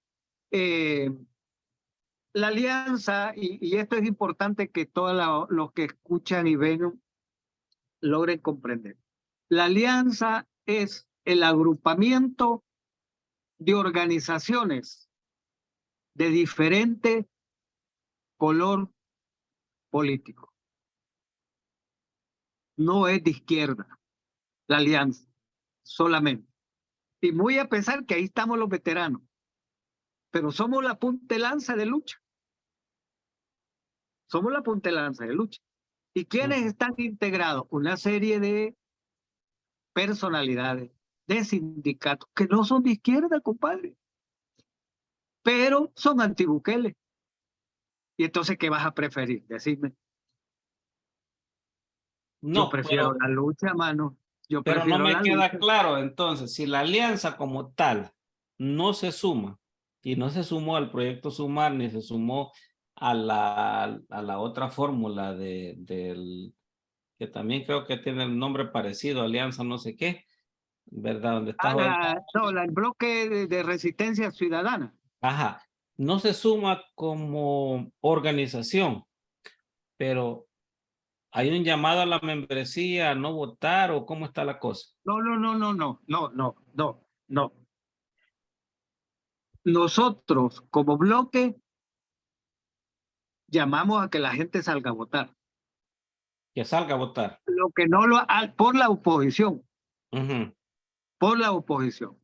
la alianza, y esto es importante que todos los que escuchan y ven logren comprender. La alianza es el agrupamiento de organizaciones de diferente color político. No es de izquierda la alianza, solamente. Y muy a pesar que ahí estamos los veteranos, pero somos la punta de lanza de lucha. Somos la punta de lanza de lucha. ¿Y quiénes están integrados? Una serie de personalidades, de sindicatos, que no son de izquierda, compadre, pero son anti-Bukele. Y entonces, ¿qué vas a preferir? Decime. Yo No, prefiero la lucha, mano. Yo pero no prefiero me la queda lucha. claro entonces, si la alianza como tal no se suma y no se sumó al proyecto Sumar ni se sumó a la otra fórmula del que también creo que tiene el nombre parecido, alianza no sé qué, ¿verdad? Donde está Joel. El bloque de resistencia ciudadana. Ajá, no se suma como organización, pero hay un llamado a la membresía a no votar o cómo está la cosa. No. Nosotros, como bloque, llamamos a que la gente salga a votar. Que salga a votar. Lo que no por la oposición. Ujú. Por la oposición.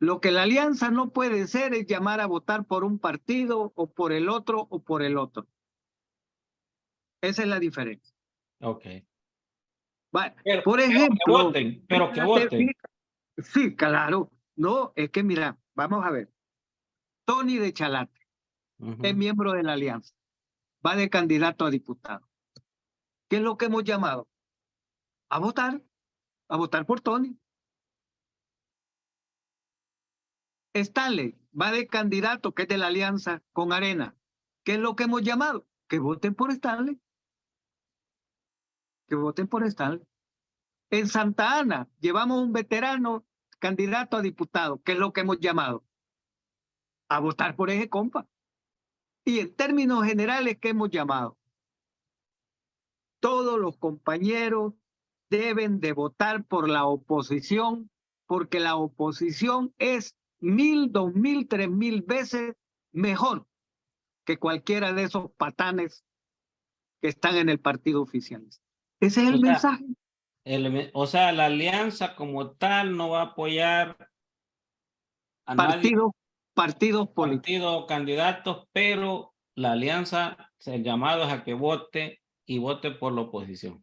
Lo que la alianza no puede ser es llamar a votar por un partido o por el otro o por el otro. Esa es la diferencia. Ok. Bueno, Pero por que ejemplo, voten, pero que voten. Sí, claro. No, es que mira, vamos a ver. Tony de Chalate es miembro de la alianza. Va de candidato a diputado. ¿Qué es lo que hemos llamado? A votar por Tony. Stanley va de candidato, que es de la alianza con Arena. ¿Qué es lo que hemos llamado? Que voten por Stanley. Que voten por Stanley. En Santa Ana llevamos un veterano candidato a diputado. ¿Qué es lo que hemos llamado? A votar por ese compa. Y en términos generales, ¿qué hemos llamado? Todos los compañeros deben de votar por la oposición, porque la oposición es 1000, 2000, 3000 veces mejor que cualquiera de esos patanes que están en el partido oficialista. Ese es el mensaje. O sea, la alianza como tal no va a apoyar a nadie, Partidos políticos. partido o candidatos, pero la alianza, el llamado es a que vote y vote por la oposición.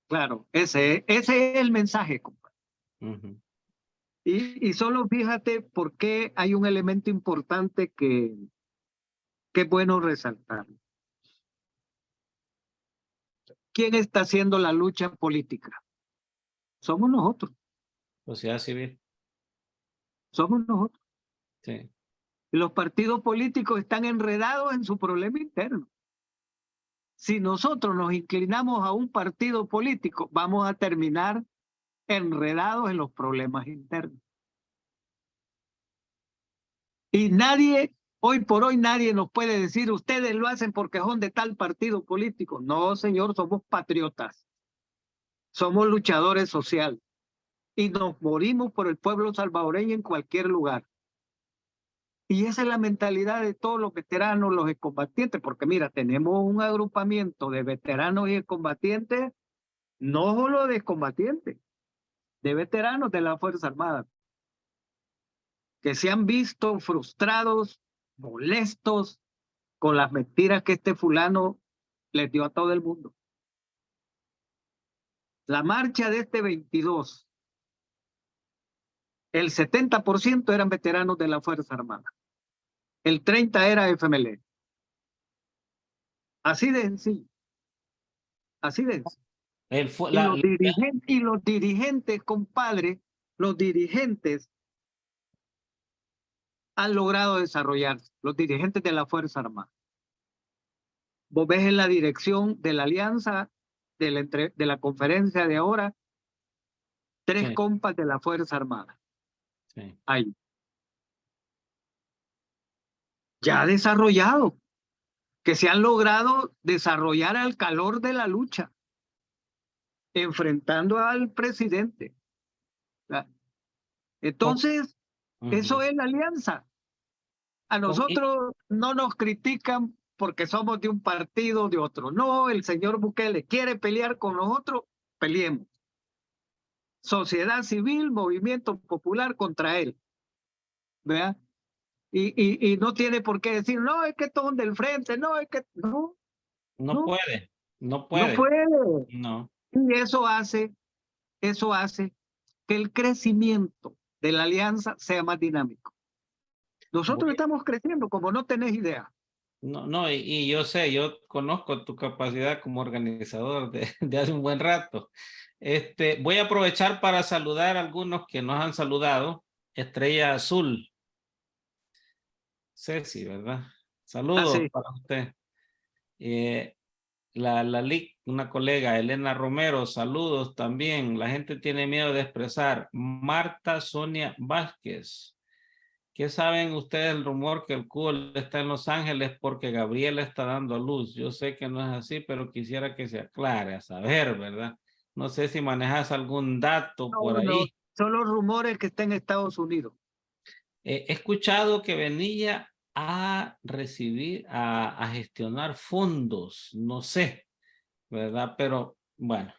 Claro, ese es el mensaje, compadre. Y solo fíjate por qué hay un elemento importante que es bueno resaltar. ¿Quién está haciendo la lucha política? Somos nosotros. Sociedad civil. Somos nosotros. Sí. Y los partidos políticos están enredados en su problema interno. Si nosotros nos inclinamos a un partido político, vamos a terminar enredados en los problemas internos. Y hoy por hoy nadie nos puede decir, ustedes lo hacen porque son de tal partido político. No, señor, somos patriotas. Somos luchadores sociales. Y nos morimos por el pueblo salvadoreño en cualquier lugar. Y esa es la mentalidad de todos los veteranos, los excombatientes, porque mira, tenemos un agrupamiento de veteranos y excombatientes, no solo de excombatientes, de veteranos de la Fuerza Armada, que se han visto frustrados, molestos con las mentiras que este fulano les dio a todo el mundo. La marcha de este 22, el 70% eran veteranos de la Fuerza Armada, el 30% era FMLN. Así de sencillo. Así de sencillo. Y los dirigentes, compadre, los dirigentes han logrado desarrollarse, los dirigentes de la Fuerza Armada. Vos ves en la dirección de la alianza, de la conferencia de ahora, 3 compas de la Fuerza Armada. Sí. Ahí. Ya desarrollado, que se han logrado desarrollar al calor de la lucha, enfrentando al presidente. Entonces, eso es la alianza. A Y nosotros no nos critican porque somos de un partido o de otro. No, el señor Bukele quiere pelear con nosotros, peleemos. Sociedad civil, movimiento popular contra él, ¿verdad? Y no tiene por qué decir, no, es que son del frente, no, es que no, no no, puede, no no puede, puede. no. Y eso hace que el crecimiento de la alianza sea más dinámico. Nosotros Voy- estamos creciendo como no tenés idea. no, no, y yo sé, yo conozco tu capacidad como organizador de hace un buen rato. Voy a aprovechar para saludar a algunos que nos han saludado. Estrella Azul, Ceci, ¿verdad? Saludos Así. para usted. Eh, una colega, Elena Romero, saludos también. La gente tiene miedo de expresar. Marta Sonia Vázquez. ¿Qué saben ustedes del rumor que el cubo está en Los Ángeles porque Gabriela está dando a luz? Yo sé que no es así, pero quisiera que se aclare, a saber, ¿verdad? No sé si manejas algún dato No, por no, ahí. son los rumores que está en Estados Unidos. He escuchado que venía a gestionar fondos, no sé, ¿verdad? Pero bueno.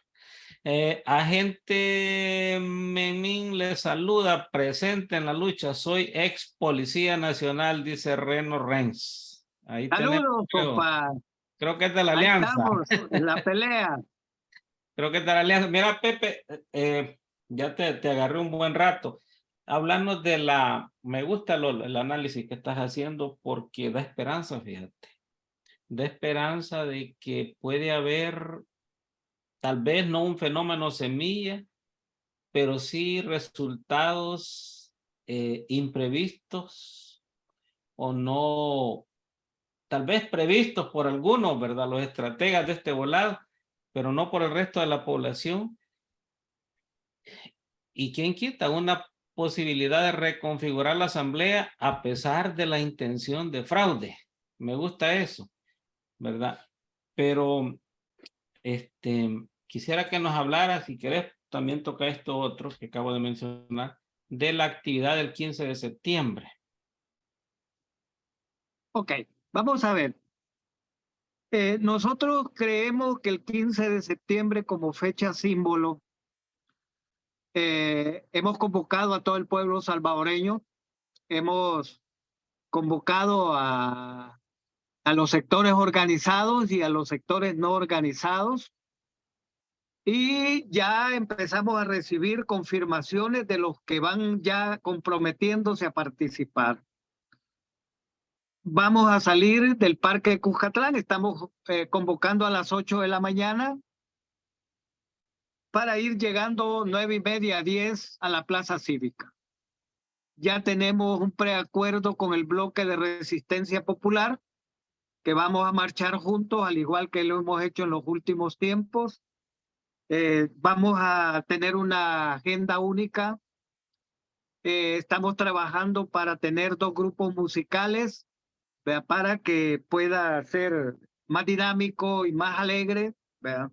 Agente Memín le saluda, presente en la lucha. Soy ex policía nacional, dice Reno Renz. Ahí tenemos, Saludos, compa. creo que es de la Ahí alianza. estamos, en la pelea. Creo que es de la alianza. Mira, Pepe, ya te agarré un buen rato. Hablando me gusta el análisis que estás haciendo porque da esperanza, fíjate. Da esperanza de que puede haber, tal vez no un fenómeno semilla, pero sí resultados imprevistos o no, tal vez previstos por algunos, ¿verdad? Los estrategas de este volado, pero no por el resto de la población. ¿Y quién quita una posibilidad de reconfigurar la asamblea a pesar de la intención de fraude? Me gusta eso, ¿verdad? Pero quisiera que nos hablara, si querés, también toca esto otro que acabo de mencionar, de la actividad del 15 de septiembre. Ok, vamos a ver. Nosotros creemos que el 15 de septiembre como fecha símbolo, hemos convocado a todo el pueblo salvadoreño, hemos convocado a los sectores organizados y a los sectores no organizados y ya empezamos a recibir confirmaciones de los que van ya comprometiéndose a participar. Vamos a salir del Parque Cuscatlán, estamos convocando a las 8 de la mañana para ir llegando 9:30, 10 a la Plaza Cívica. Ya tenemos un preacuerdo con el bloque de resistencia popular, que vamos a marchar juntos, al igual que lo hemos hecho en los últimos tiempos. Vamos a tener una agenda única. Estamos trabajando para tener 2 grupos musicales, ¿verdad? Para que pueda ser más dinámico y más alegre, ¿verdad?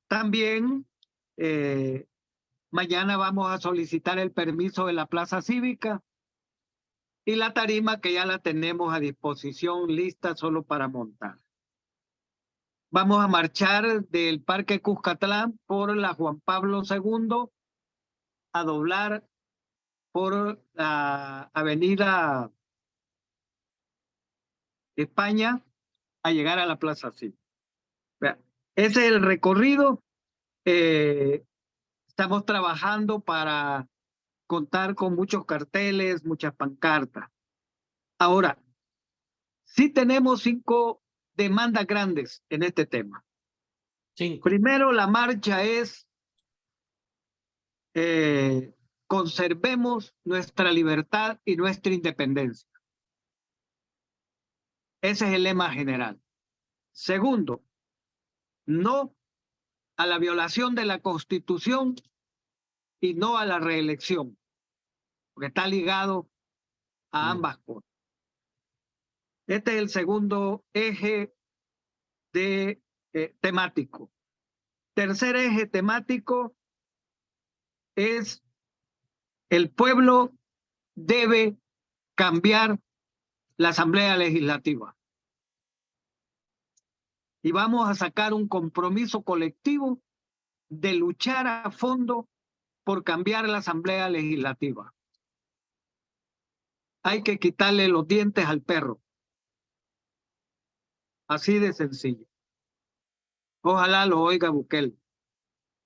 También mañana vamos a solicitar el permiso de la Plaza Cívica y la tarima que ya la tenemos a disposición lista solo para montar. Vamos a marchar del Parque Cuscatlán por la Juan Pablo II a doblar por la Avenida España a llegar a la Plaza Cívica. Ese es el recorrido. Estamos trabajando para contar con muchos carteles, muchas pancartas. Ahora, sí tenemos 5 demandas grandes en este tema. 5. Primero, la marcha es conservemos nuestra libertad y nuestra independencia. Ese es el lema general. Segundo, no a la violación de la Constitución y no a la reelección, porque está ligado a ambas cosas. Este es el segundo eje temático. Tercer eje temático es el pueblo debe cambiar la Asamblea Legislativa. Y vamos a sacar un compromiso colectivo de luchar a fondo por cambiar la Asamblea Legislativa. Hay que quitarle los dientes al perro. Así de sencillo. Ojalá lo oiga Bukele.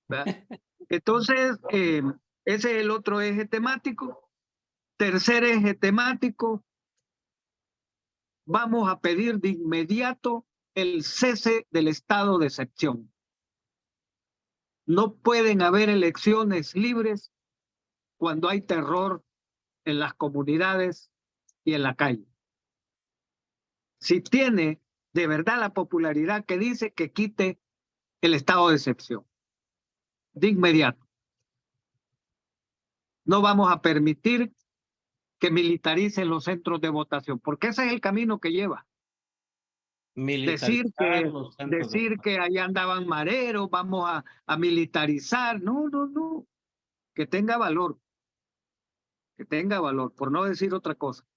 ¿Verdad? Entonces, ese es el otro eje temático. Tercer eje temático, vamos a pedir de inmediato el cese del estado de excepción. No pueden haber elecciones libres cuando hay terror en las comunidades y en la calle. Si tiene de verdad la popularidad que dice, que quite el estado de excepción. De inmediato. No vamos a permitir que militaricen los centros de votación, porque ese es el camino que lleva. Decir que allá andaban mareros, vamos a militarizar. No, no, no. Que tenga valor. Que tenga valor, por no decir otra cosa.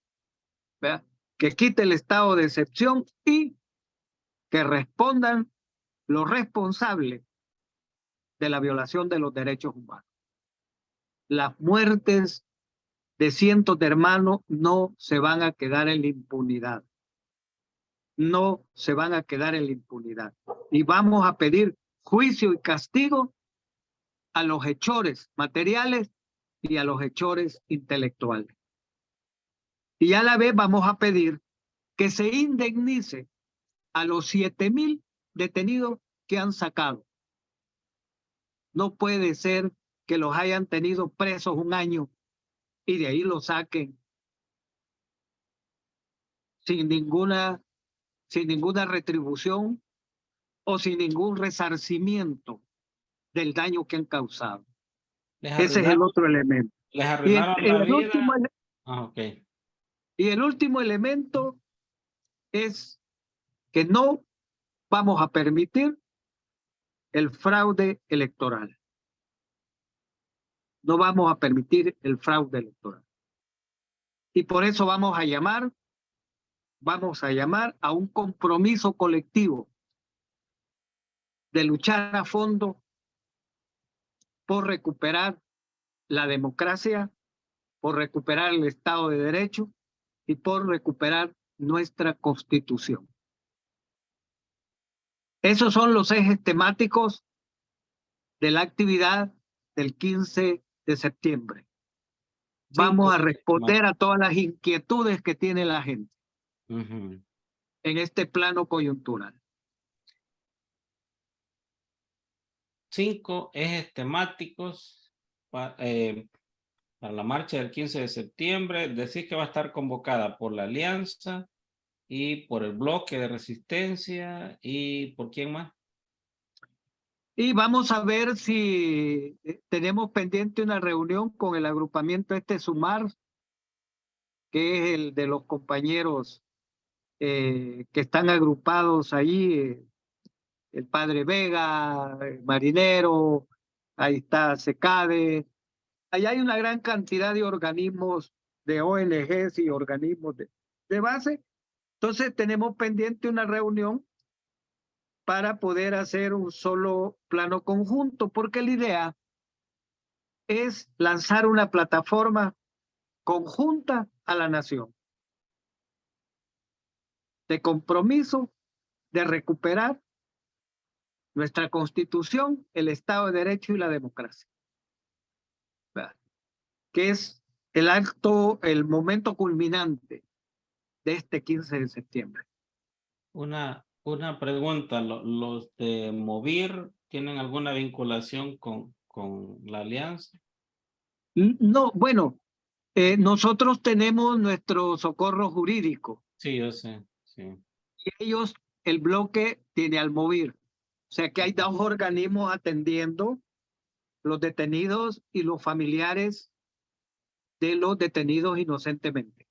¿Verdad? Que quite el estado de excepción y que respondan los responsables de la violación de los derechos humanos. Las muertes de cientos de hermanos no se van a quedar en la impunidad. No se van a quedar en la impunidad. Y vamos a pedir juicio y castigo a los hechores materiales y a los hechores intelectuales. Y a la vez vamos a pedir que se indemnice a los 7,000 detenidos que han sacado. No puede ser que los hayan tenido presos un año y de ahí los saquen sin ninguna retribución o sin ningún resarcimiento del daño que han causado. Ese es el otro elemento. Les arruinaron la vida. Okay. Y el último elemento es que no vamos a permitir el fraude electoral. No vamos a permitir el fraude electoral. Y por eso vamos a llamar a un compromiso colectivo de luchar a fondo por recuperar la democracia, por recuperar el Estado de Derecho y por recuperar nuestra Constitución. Esos son los ejes temáticos de la actividad del 15 de septiembre. Vamos a responder a todas las inquietudes que tiene la gente en este plano coyuntural. 5 ejes temáticos para la marcha del 15 de septiembre. Decir que va a estar convocada por la Alianza y por el Bloque de Resistencia y ¿por quién más? Y vamos a ver si tenemos pendiente una reunión con el agrupamiento Sumar, que es el de los compañeros que están agrupados ahí, el Padre Vega, el Marinero, ahí está SECADE. Ahí hay una gran cantidad de organismos, de ONGs y organismos de base. Entonces tenemos pendiente una reunión para poder hacer un solo plano conjunto, porque la idea es lanzar una plataforma conjunta a la nación de compromiso de recuperar nuestra Constitución, el Estado de Derecho y la democracia, ¿verdad? Que es el momento culminante de este 15 de septiembre. Una pregunta, ¿los de Movir tienen alguna vinculación con la Alianza? No, bueno, nosotros tenemos nuestro socorro jurídico. Sí, yo sé, sí. Y ellos, el bloque tiene al Movir. O sea que hay 2 organismos atendiendo los detenidos y los familiares de los detenidos inocentemente.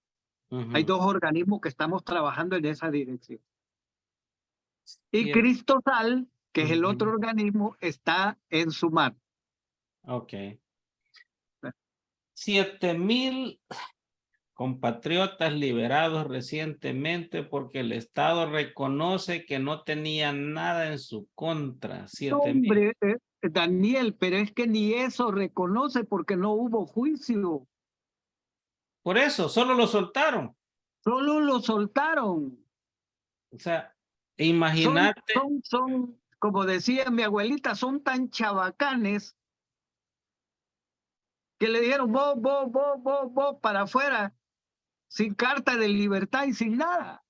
Hay 2 organismos que estamos trabajando en esa dirección. Y Cristosal, que es el otro organismo, está en Sumar. Ok. 7,000 compatriotas liberados recientemente porque el Estado reconoce que no tenían nada en su contra. 7,000. Hombre, Daniel, pero es que ni eso reconoce porque no hubo juicio. Por eso, solo lo soltaron. Solo lo soltaron. O sea, Son, imagínate. como decía mi abuelita, son tan chabacanes que le dijeron vos para afuera, sin carta de libertad y sin nada,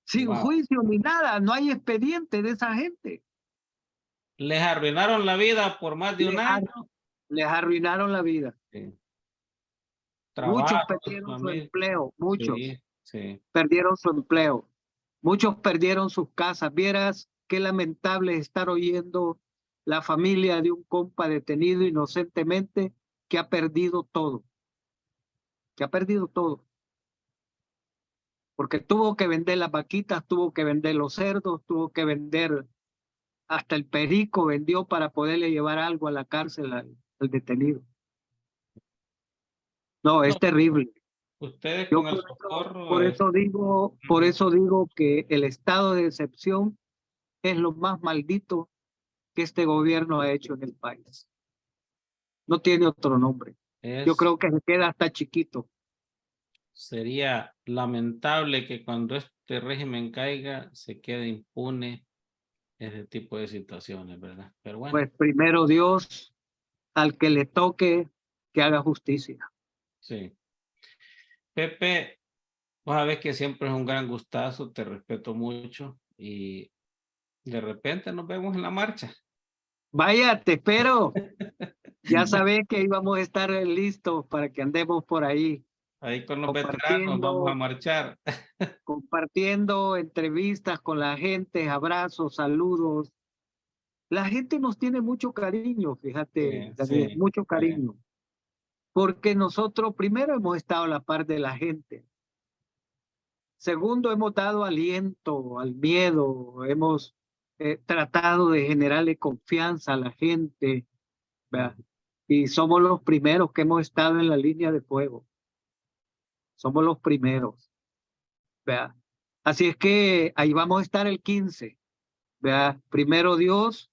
sin Wow. juicio ni nada, no hay expediente de esa gente. Les arruinaron la vida por más de Les, un ar- año. les arruinaron la vida. Sí. Muchos Trabajos, perdieron su familia. empleo, muchos Sí, sí. perdieron su empleo, muchos perdieron sus casas. Vieras qué lamentable estar oyendo la familia de un compa detenido inocentemente que ha perdido todo, que ha perdido todo, porque tuvo que vender las vaquitas, tuvo que vender los cerdos, tuvo que vender hasta el perico, vendió para poderle llevar algo a la cárcel al detenido. No, No, es terrible. ustedes Yo con el socorro, por ujú, eso digo que el estado de excepción es lo más maldito que este gobierno ha hecho en el país. No tiene otro nombre. Yo es, creo que se queda hasta chiquito. sería lamentable que cuando este régimen caiga se quede impune ese tipo de situaciones, ¿verdad? Pero bueno, Pues primero Dios, al que le toque, que haga justicia. sí. Pepe, vos sabés que siempre es un gran gustazo, te respeto mucho y de repente nos vemos en la marcha. Vaya, te espero. Ya sabés que íbamos a estar listos para que andemos por ahí Ahí con los veteranos vamos a compartiendo, marchar. compartiendo entrevistas con la gente, abrazos, saludos. La gente nos tiene mucho cariño, fíjate, Sí, Daniel, sí, mucho sí. cariño, porque nosotros primero hemos estado a la par de la gente. Segundo, hemos dado aliento al miedo, hemos tratado de generarle confianza a la gente, ¿verdad? Ujú. Y somos los primeros que hemos estado en la línea de fuego, somos los primeros, ¿verdad? Así es que ahí vamos a estar el 15, ¿verdad? Primero Dios,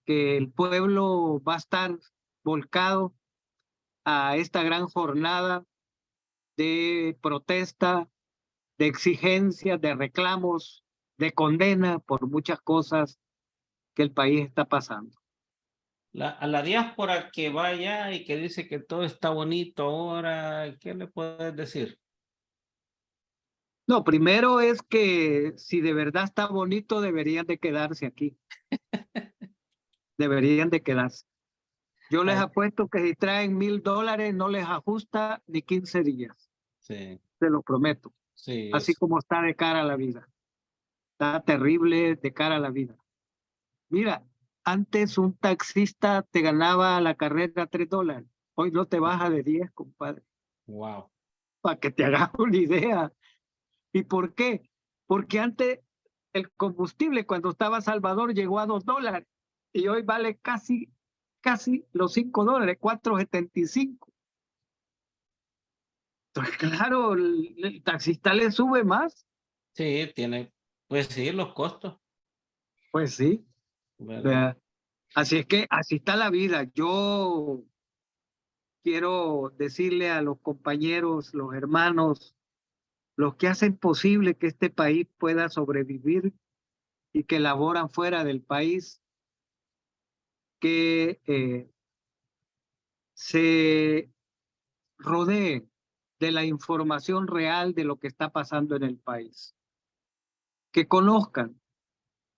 que el pueblo va a estar volcado a esta gran jornada de protesta, de exigencias, de reclamos, de condena por muchas cosas que el país está pasando. A la diáspora que vaya y que dice que todo está bonito ahora, ¿qué le puedes decir? No, primero es que si de verdad está bonito, deberían de quedarse aquí, deberían de quedarse. Yo les Ay, apuesto que si traen $1,000 no les ajusta ni 15 días, sí, te lo prometo, sí, así como está de cara a la vida. Está terrible de cara a la vida. Mira, antes un taxista te ganaba la carrera $3. Hoy no te baja de 10, compadre. wow. Para que te hagas una idea. ¿Y por qué? Porque antes el combustible cuando estaba Salvador llegó a $2 y hoy vale casi los $5, 4.75. Entonces, claro, el taxista le sube más. Sí, tiene, pues sí, los costos, Pues sí. ¿verdad? Vea. Así es que así está la vida. Yo quiero decirle a los compañeros, los hermanos, los que hacen posible que este país pueda sobrevivir y que laboran fuera del país, que se rodeen de la información real de lo que está pasando en el país, que conozcan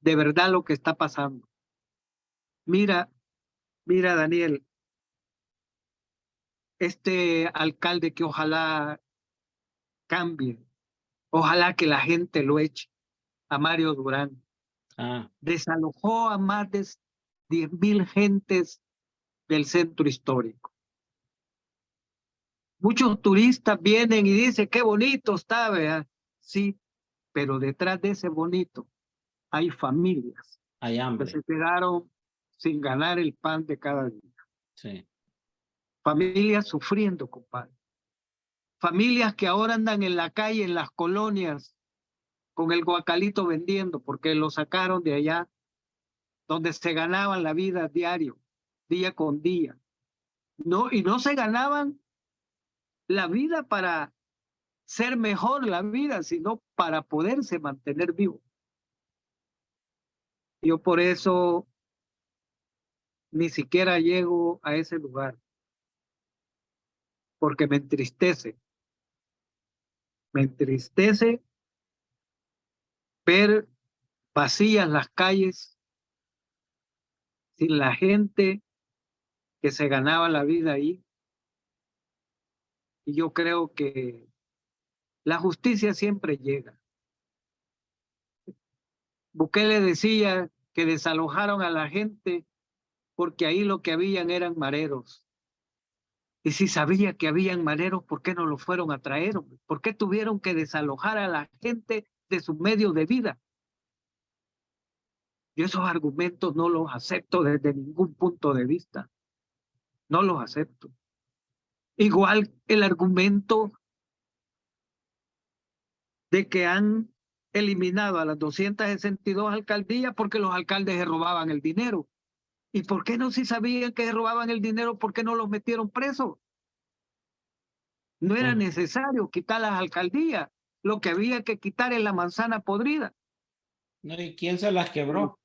de verdad lo que está pasando. Mira, mira, Daniel, este alcalde que ojalá cambie, ojalá que la gente lo eche, a Mario Durán, Ah, desalojó a más de 10,000 gentes del centro histórico. Muchos turistas vienen y dicen, qué bonito está, ¿verdad? Sí, pero detrás de ese bonito hay familias hay que hambre, se quedaron sin ganar el pan de cada día. sí. Familias sufriendo, compadre. Familias que ahora andan en la calle, en las colonias, con el guacalito vendiendo, porque lo sacaron de allá, donde se ganaban la vida diario, día con día. No, y no se ganaban la vida para ser mejor la vida, sino para poderse mantener vivo. Yo por eso ni siquiera llego a ese lugar, porque me entristece. Me entristece ver vacías las calles, sin la gente que se ganaba la vida ahí. Y yo creo que la justicia siempre llega. Bukele decía que desalojaron a la gente porque ahí lo que habían eran mareros. Y si sabía que habían mareros, ¿por qué no los fueron a traer? ¿Por qué tuvieron que desalojar a la gente de su medio de vida? Yo esos argumentos no los acepto desde ningún punto de vista. No los acepto. Igual el argumento de que han eliminado a las 262 alcaldías porque los alcaldes se robaban el dinero. ¿Y por qué no, si sabían que se robaban el dinero, por qué no los metieron presos? No era necesario quitar las alcaldías. Lo que había que quitar es la manzana podrida. No, ¿y quién se las quebró?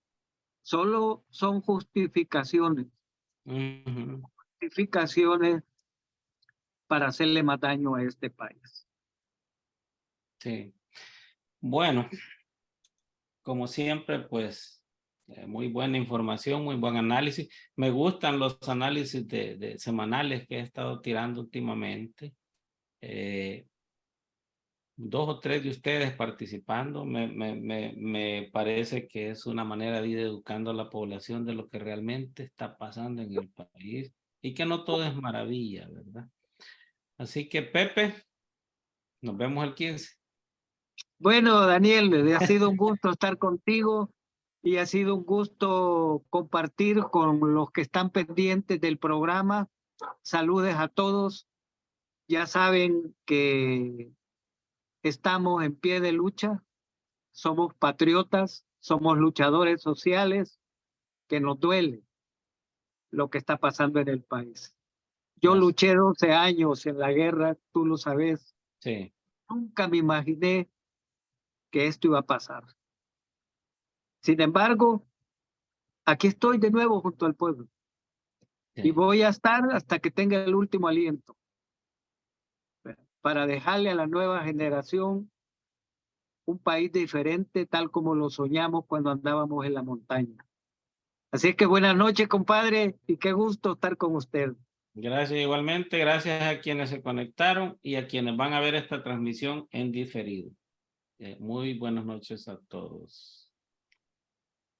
Solo son justificaciones. Justificaciones para hacerle más daño a este país. Sí. Bueno, como siempre, pues, muy buena información, muy buen análisis. Me gustan los análisis de semanales que he estado tirando últimamente. 2 o 3 de ustedes participando, me parece que es una manera de ir educando a la población de lo que realmente está pasando en el país y que no todo es maravilla, ¿verdad? Así que, Pepe, nos vemos el 15. Bueno, Daniel, ha sido un gusto estar contigo y ha sido un gusto compartir con los que están pendientes del programa. Saludes a todos. Ya saben que estamos en pie de lucha. Somos patriotas, somos luchadores sociales, que nos duele lo que está pasando en el país. Yo luché 12 años en la guerra, tú lo sabes. Sí. Nunca me imaginé que esto iba a pasar. Sin embargo, aquí estoy de nuevo junto al pueblo. Sí. Y voy a estar hasta que tenga el último aliento para dejarle a la nueva generación un país diferente tal como lo soñamos cuando andábamos en la montaña. Así es que buenas noches, compadre, y qué gusto estar con usted. Gracias igualmente, gracias a quienes se conectaron y a quienes van a ver esta transmisión en diferido. Muy buenas noches a todos.